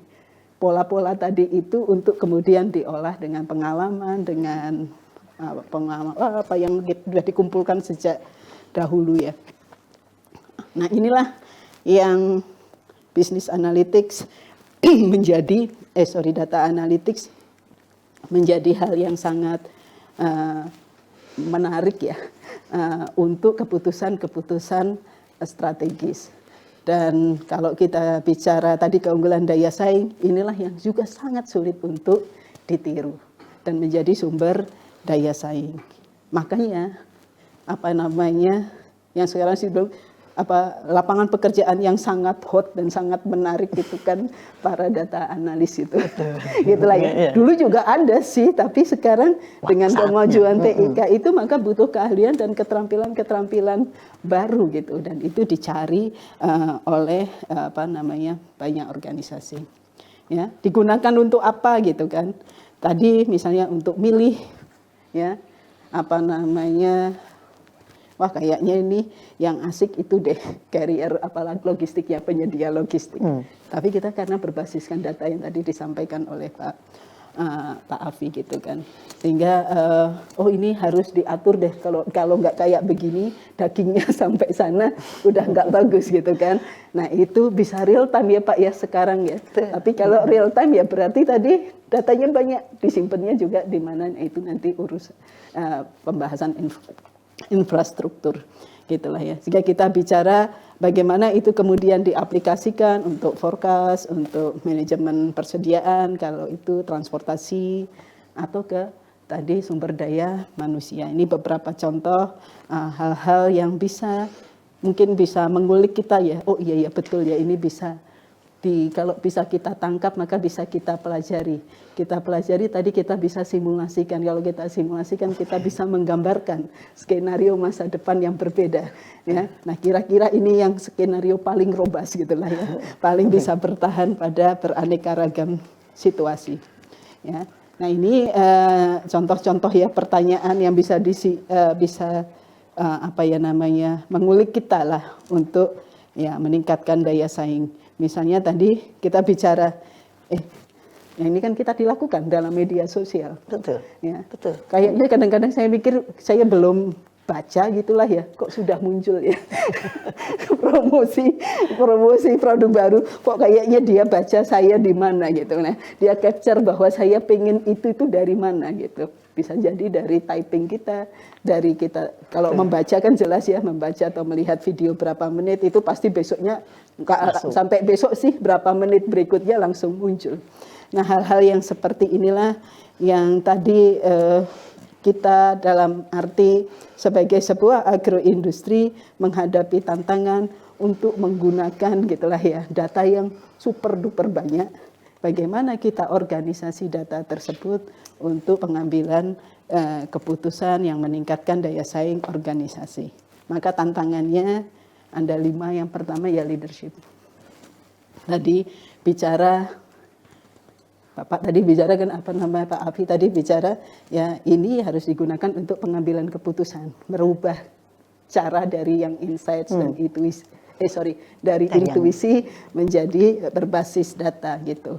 D: Pola-pola tadi itu untuk kemudian diolah dengan pengalaman, dengan apa yang sudah dikumpulkan sejak dahulu ya. Nah inilah yang business analytics menjadi, data analytics menjadi hal yang sangat menarik ya untuk keputusan-keputusan strategis. Dan kalau kita bicara tadi keunggulan daya saing, inilah yang juga sangat sulit untuk ditiru dan menjadi sumber daya saing. Makanya apa namanya yang sekarang lapangan pekerjaan yang sangat hot dan sangat menarik itu kan para data analis itu. Gitulah ya. Dulu juga ada sih, tapi sekarang dengan kemajuan TIK itu maka butuh keahlian dan keterampilan baru gitu, dan itu dicari oleh banyak organisasi. Ya, digunakan untuk apa gitu kan? Tadi misalnya untuk milih ya, wah kayaknya ini yang asik itu deh carrier apalagi logistik ya, penyedia logistik. Tapi kita karena berbasiskan data yang tadi disampaikan oleh Pak Afi gitu kan, sehingga ini harus diatur deh, kalau nggak kayak begini dagingnya sampai sana udah nggak bagus gitu kan. Nah itu bisa real time ya Pak ya sekarang ya. Tapi kalau real time ya berarti tadi datanya banyak, disimpannya juga di mana, itu nanti urus pembahasan infrastruktur gitulah ya. Sehingga kita bicara bagaimana itu kemudian diaplikasikan untuk forecast, untuk manajemen persediaan, kalau itu transportasi atau ke tadi sumber daya manusia. Ini beberapa contoh hal-hal yang mungkin bisa mengulik kita ya. Oh iya betul ya, ini bisa kalau bisa kita tangkap maka bisa kita pelajari. Kita pelajari tadi kita bisa simulasikan. Kalau kita simulasikan kita bisa menggambarkan skenario masa depan yang berbeda. Ya. Nah kira-kira ini yang skenario paling robust gitulah ya. Paling bisa bertahan pada beraneka ragam situasi. Ya. Nah ini contoh-contoh ya pertanyaan yang bisa apa ya namanya mengulik kita lah untuk ya meningkatkan daya saing. Misalnya tadi kita bicara, ya ini kan kita dilakukan dalam media sosial.
A: Betul.
D: Ya.
A: Betul.
D: Kayaknya kadang-kadang saya mikir saya belum baca gitulah ya, kok sudah muncul ya promosi produk baru, kok kayaknya dia baca saya di mana gitu. Nah, dia capture bahwa saya pengen itu dari mana gitu. Bisa jadi dari typing kita, dari kita kalau membaca kan jelas ya, membaca atau melihat video berapa menit itu pasti besoknya sampai besok sih berapa menit berikutnya langsung muncul. Nah, hal-hal yang seperti inilah yang tadi kita dalam arti sebagai sebuah agroindustri menghadapi tantangan untuk menggunakan gitulah ya data yang super duper banyak. Bagaimana kita organisasi data tersebut untuk pengambilan keputusan yang meningkatkan daya saing organisasi. Maka tantangannya ada 5. Yang pertama ya leadership. Tadi bicara Bapak tadi bicara kan apa namanya Pak Afi tadi bicara ya ini harus digunakan untuk pengambilan keputusan, merubah cara dari yang insights dan intuisi dari intuisi menjadi berbasis data gitu.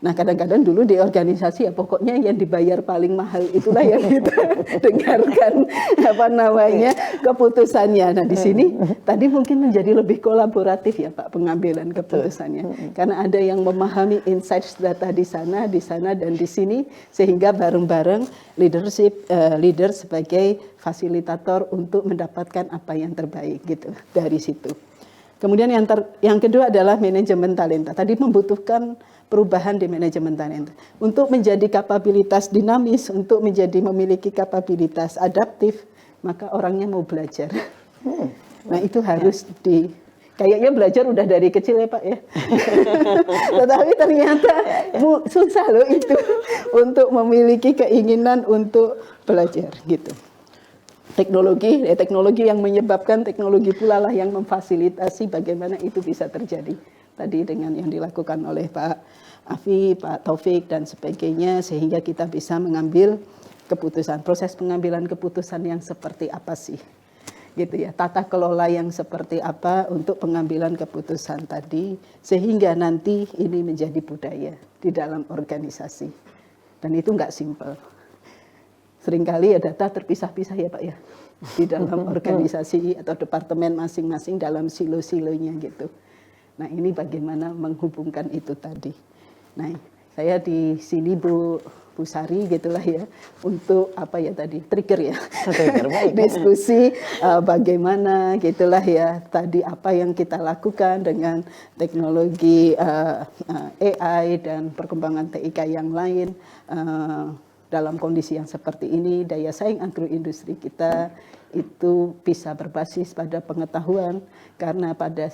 D: Nah kadang-kadang dulu di organisasi ya pokoknya yang dibayar paling mahal itulah yang kita dengarkan apa namanya keputusannya. Nah di sini tadi mungkin menjadi lebih kolaboratif ya Pak pengambilan keputusannya. Karena ada yang memahami insights data di sana dan di sini sehingga bareng-bareng leader sebagai fasilitator untuk mendapatkan apa yang terbaik gitu dari situ. Kemudian yang kedua adalah manajemen talenta. Tadi membutuhkan perubahan di manajemen talenta. Untuk menjadi kapabilitas dinamis, untuk memiliki kapabilitas adaptif, maka orangnya mau belajar. Nah itu harus kayaknya belajar udah dari kecil ya Pak ya. Tetapi ternyata susah loh itu untuk memiliki keinginan untuk belajar gitu. Teknologi yang menyebabkan teknologi pula lah yang memfasilitasi bagaimana itu bisa terjadi. Tadi dengan yang dilakukan oleh Pak Afi, Pak Taufik dan sebagainya sehingga kita bisa mengambil keputusan. Proses pengambilan keputusan yang seperti apa sih? Gitu ya. Tata kelola yang seperti apa untuk pengambilan keputusan tadi sehingga nanti ini menjadi budaya di dalam organisasi. Dan itu enggak simpel. Seringkali ya data terpisah-pisah ya Pak ya di dalam organisasi atau departemen masing-masing dalam silo-silonya gitu. Nah ini bagaimana menghubungkan itu tadi. Nah saya di sini Bu Sari gitulah ya untuk apa ya tadi trigger ya diskusi bagaimana gitulah ya tadi apa yang kita lakukan dengan teknologi AI dan perkembangan TIK yang lain. Dalam kondisi yang seperti ini, daya saing agroindustri kita itu bisa berbasis pada pengetahuan, karena pada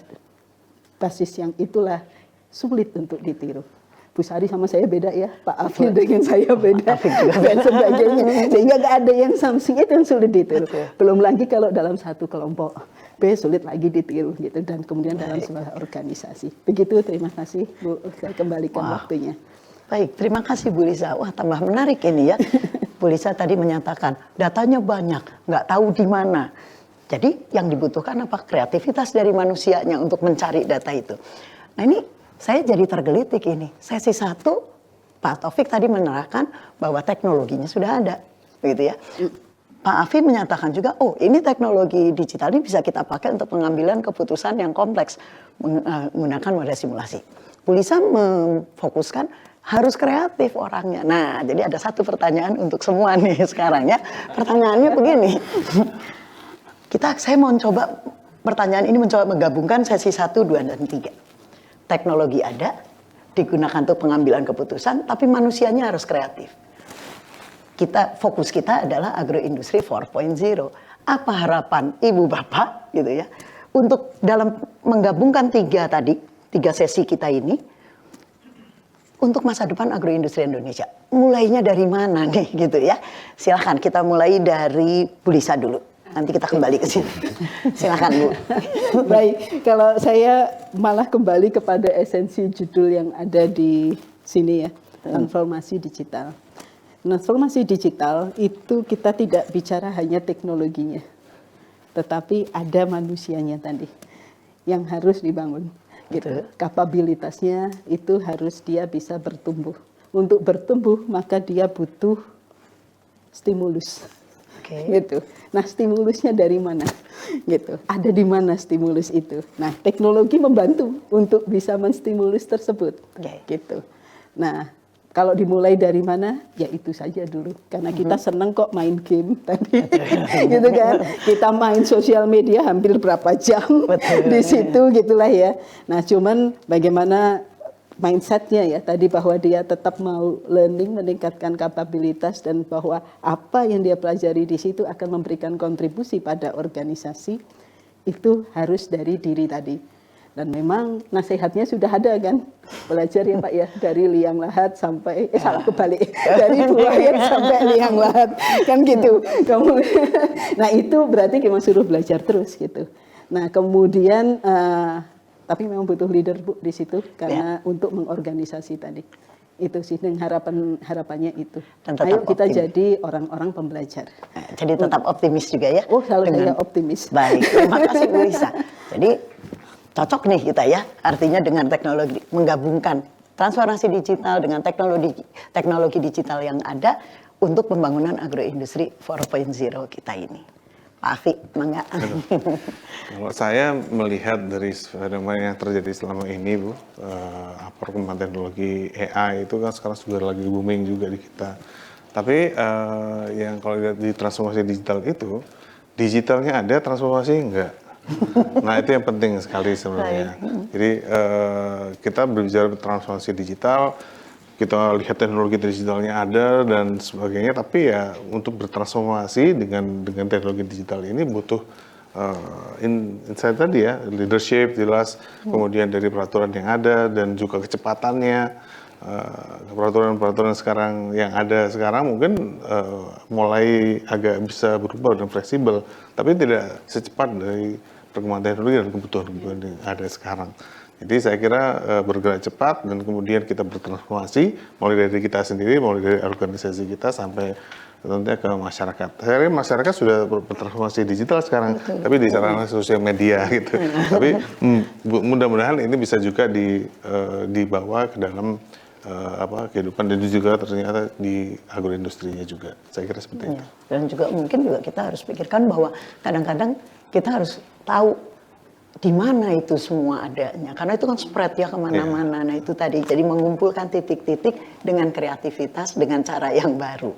D: basis yang itulah sulit untuk ditiru. Bu Sari sama saya beda ya, Pak Afif dengan saya beda, dan sebagainya. Sehingga nggak ada yang something itu yang sulit ditiru. Belum lagi kalau dalam satu kelompok, B sulit lagi ditiru gitu, dan kemudian dalam sebuah organisasi. Begitu, terima kasih Bu, saya kembalikan waktunya.
A: Baik, terima kasih Bu Lisa. Wah, tambah menarik ini ya. Bu Lisa tadi menyatakan datanya banyak, nggak tahu di mana. Jadi yang dibutuhkan apa? Kreativitas dari manusianya untuk mencari data itu. Nah ini saya jadi tergelitik ini. Sesi 1, Pak Taufik tadi menerangkan bahwa teknologinya sudah ada, begitu ya. Pak Afi menyatakan juga, oh ini teknologi digital ini bisa kita pakai untuk pengambilan keputusan yang kompleks menggunakan model simulasi. Bu Lisa memfokuskan harus kreatif orangnya. Nah, jadi ada satu pertanyaan untuk semua nih sekarang ya. Pertanyaannya begini. Saya mau coba pertanyaan ini mencoba menggabungkan sesi 1, 2, dan 3. Teknologi ada, digunakan untuk pengambilan keputusan, tapi manusianya harus kreatif. Fokus kita adalah agroindustri 4.0. Apa harapan Ibu Bapak gitu ya untuk dalam menggabungkan 3 sesi kita ini untuk masa depan agroindustri Indonesia? Mulainya dari mana nih gitu ya? Silahkan kita mulai dari Bu Lisa dulu. Nanti kita kembali ke sini. Silahkan Bu.
D: Baik, kalau saya malah kembali kepada esensi judul yang ada di sini ya, transformasi digital. Transformasi digital itu kita tidak bicara hanya teknologinya, tetapi ada manusianya tadi yang harus dibangun. Gitu. Kapabilitasnya itu harus dia bisa bertumbuh. Untuk bertumbuh maka dia butuh stimulus. Gitu. Nah, stimulusnya dari mana? Gitu. Ada di mana stimulus itu? Nah, teknologi membantu untuk bisa menstimulus tersebut. Gitu. Nah, kalau dimulai dari mana? Ya itu saja dulu. Karena kita senang kok main game tadi. Gitu kan. Kita main sosial media hampir berapa jam di situ gitulah ya. Nah, cuman bagaimana mindsetnya ya tadi bahwa dia tetap mau learning, meningkatkan kapabilitas, dan bahwa apa yang dia pelajari di situ akan memberikan kontribusi pada organisasi, itu harus dari diri tadi. Dan memang nasihatnya sudah ada kan, belajar ya Pak ya, dari liang lahat sampai, salah kebalik, dari buaya sampai liang lahat, kan gitu. Nah itu berarti kita suruh belajar terus gitu. Nah kemudian, tapi memang butuh leader Bu di situ, karena untuk mengorganisasi tadi. Itu sih, dan harapannya itu. Ayo kita jadi orang-orang pembelajar.
A: Jadi tetap optimis juga ya?
D: Oh selalu saya optimis.
A: Baik, terima kasih Bu Lisa. Jadi cocok nih kita ya, artinya dengan teknologi, menggabungkan transformasi digital dengan teknologi digital yang ada untuk pembangunan agroindustri 4.0 kita ini. Pak Afi, mangga.
C: Kalau saya melihat dari fenomena yang terjadi selama ini, Bu, perkembangan teknologi AI itu kan sekarang sudah lagi booming juga di kita. Tapi yang kalau lihat di transformasi digital itu, digitalnya ada, transformasi enggak. Nah itu yang penting sekali sebenarnya. Jadi kita berbicara transformasi digital, kita lihat teknologi digitalnya ada dan sebagainya, tapi ya untuk bertransformasi dengan teknologi digital ini butuh insight tadi ya, leadership jelas, kemudian dari peraturan yang ada dan juga kecepatannya. Peraturan-peraturan sekarang yang ada sekarang mungkin mulai agak bisa berubah dan fleksibel, tapi tidak secepat dari perkembangan teknologi dan kebutuhan yang ada sekarang. Jadi saya kira bergerak cepat dan kemudian kita bertransformasi mulai dari kita sendiri, mulai dari organisasi kita sampai tentunya ke masyarakat. Saya kira masyarakat sudah bertransformasi digital sekarang, tapi di sarana sosial media gitu. Tapi mudah-mudahan ini bisa juga dibawa ke dalam kehidupan dan juga ternyata di agroindustrinya juga. Saya kira seperti itu.
A: Dan juga mungkin juga kita harus pikirkan bahwa kadang-kadang kita harus tahu di mana itu semua adanya, karena itu kan spread ya kemana-mana. Nah itu tadi, jadi mengumpulkan titik-titik dengan kreativitas, dengan cara yang baru.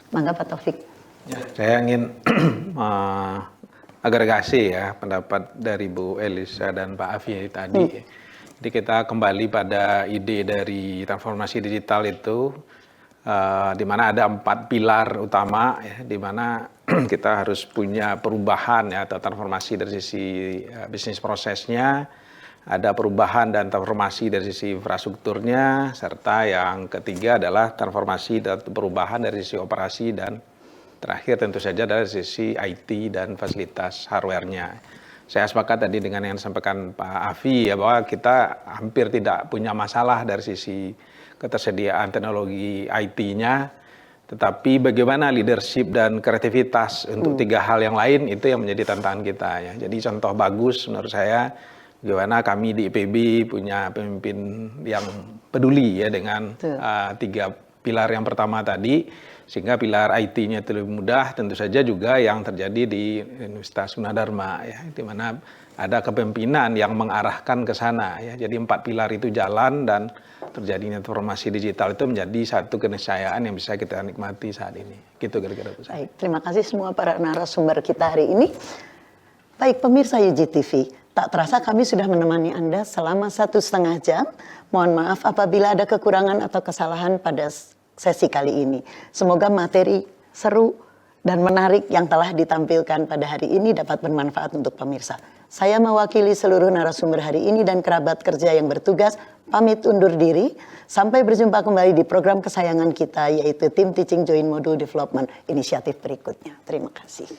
A: Mangga Pak Taufik.
B: Ya, saya ingin agregasi ya pendapat dari Bu Elisa dan Pak Afi tadi. Jadi kita kembali pada ide dari transformasi digital itu, di mana ada 4 pilar utama, ya, di mana kita harus punya perubahan ya, atau transformasi dari sisi bisnis prosesnya, ada perubahan dan transformasi dari sisi infrastrukturnya, serta yang ketiga adalah transformasi dan perubahan dari sisi operasi, dan terakhir tentu saja dari sisi IT dan fasilitas hardware-nya. Saya sepakat tadi dengan yang disampaikan Pak Afi ya, bahwa kita hampir tidak punya masalah dari sisi ketersediaan teknologi IT-nya, tetapi bagaimana leadership dan kreativitas untuk 3 hal yang lain itu yang menjadi tantangan kita ya. Jadi contoh bagus menurut saya, bagaimana kami di IPB punya pemimpin yang peduli ya dengan 3 pilar yang pertama tadi, sehingga pilar IT-nya itu lebih mudah. Tentu saja juga yang terjadi di Universitas Gunadarma ya, di mana ada kepemimpinan yang mengarahkan ke sana ya. Jadi 4 pilar itu jalan dan terjadinya transformasi digital itu menjadi satu keniscayaan yang bisa kita nikmati saat ini. Gitu kira-kira.
A: Baik, terima kasih semua para narasumber kita hari ini. Baik pemirsa UGTV, tak terasa kami sudah menemani Anda selama 1,5 jam. Mohon maaf apabila ada kekurangan atau kesalahan pada sesi kali ini. Semoga materi seru dan menarik yang telah ditampilkan pada hari ini dapat bermanfaat untuk pemirsa. Saya mewakili seluruh narasumber hari ini dan kerabat kerja yang bertugas, pamit undur diri. Sampai berjumpa kembali di program kesayangan kita, yaitu Tim Teaching Joint Module Development Inisiatif berikutnya. Terima kasih.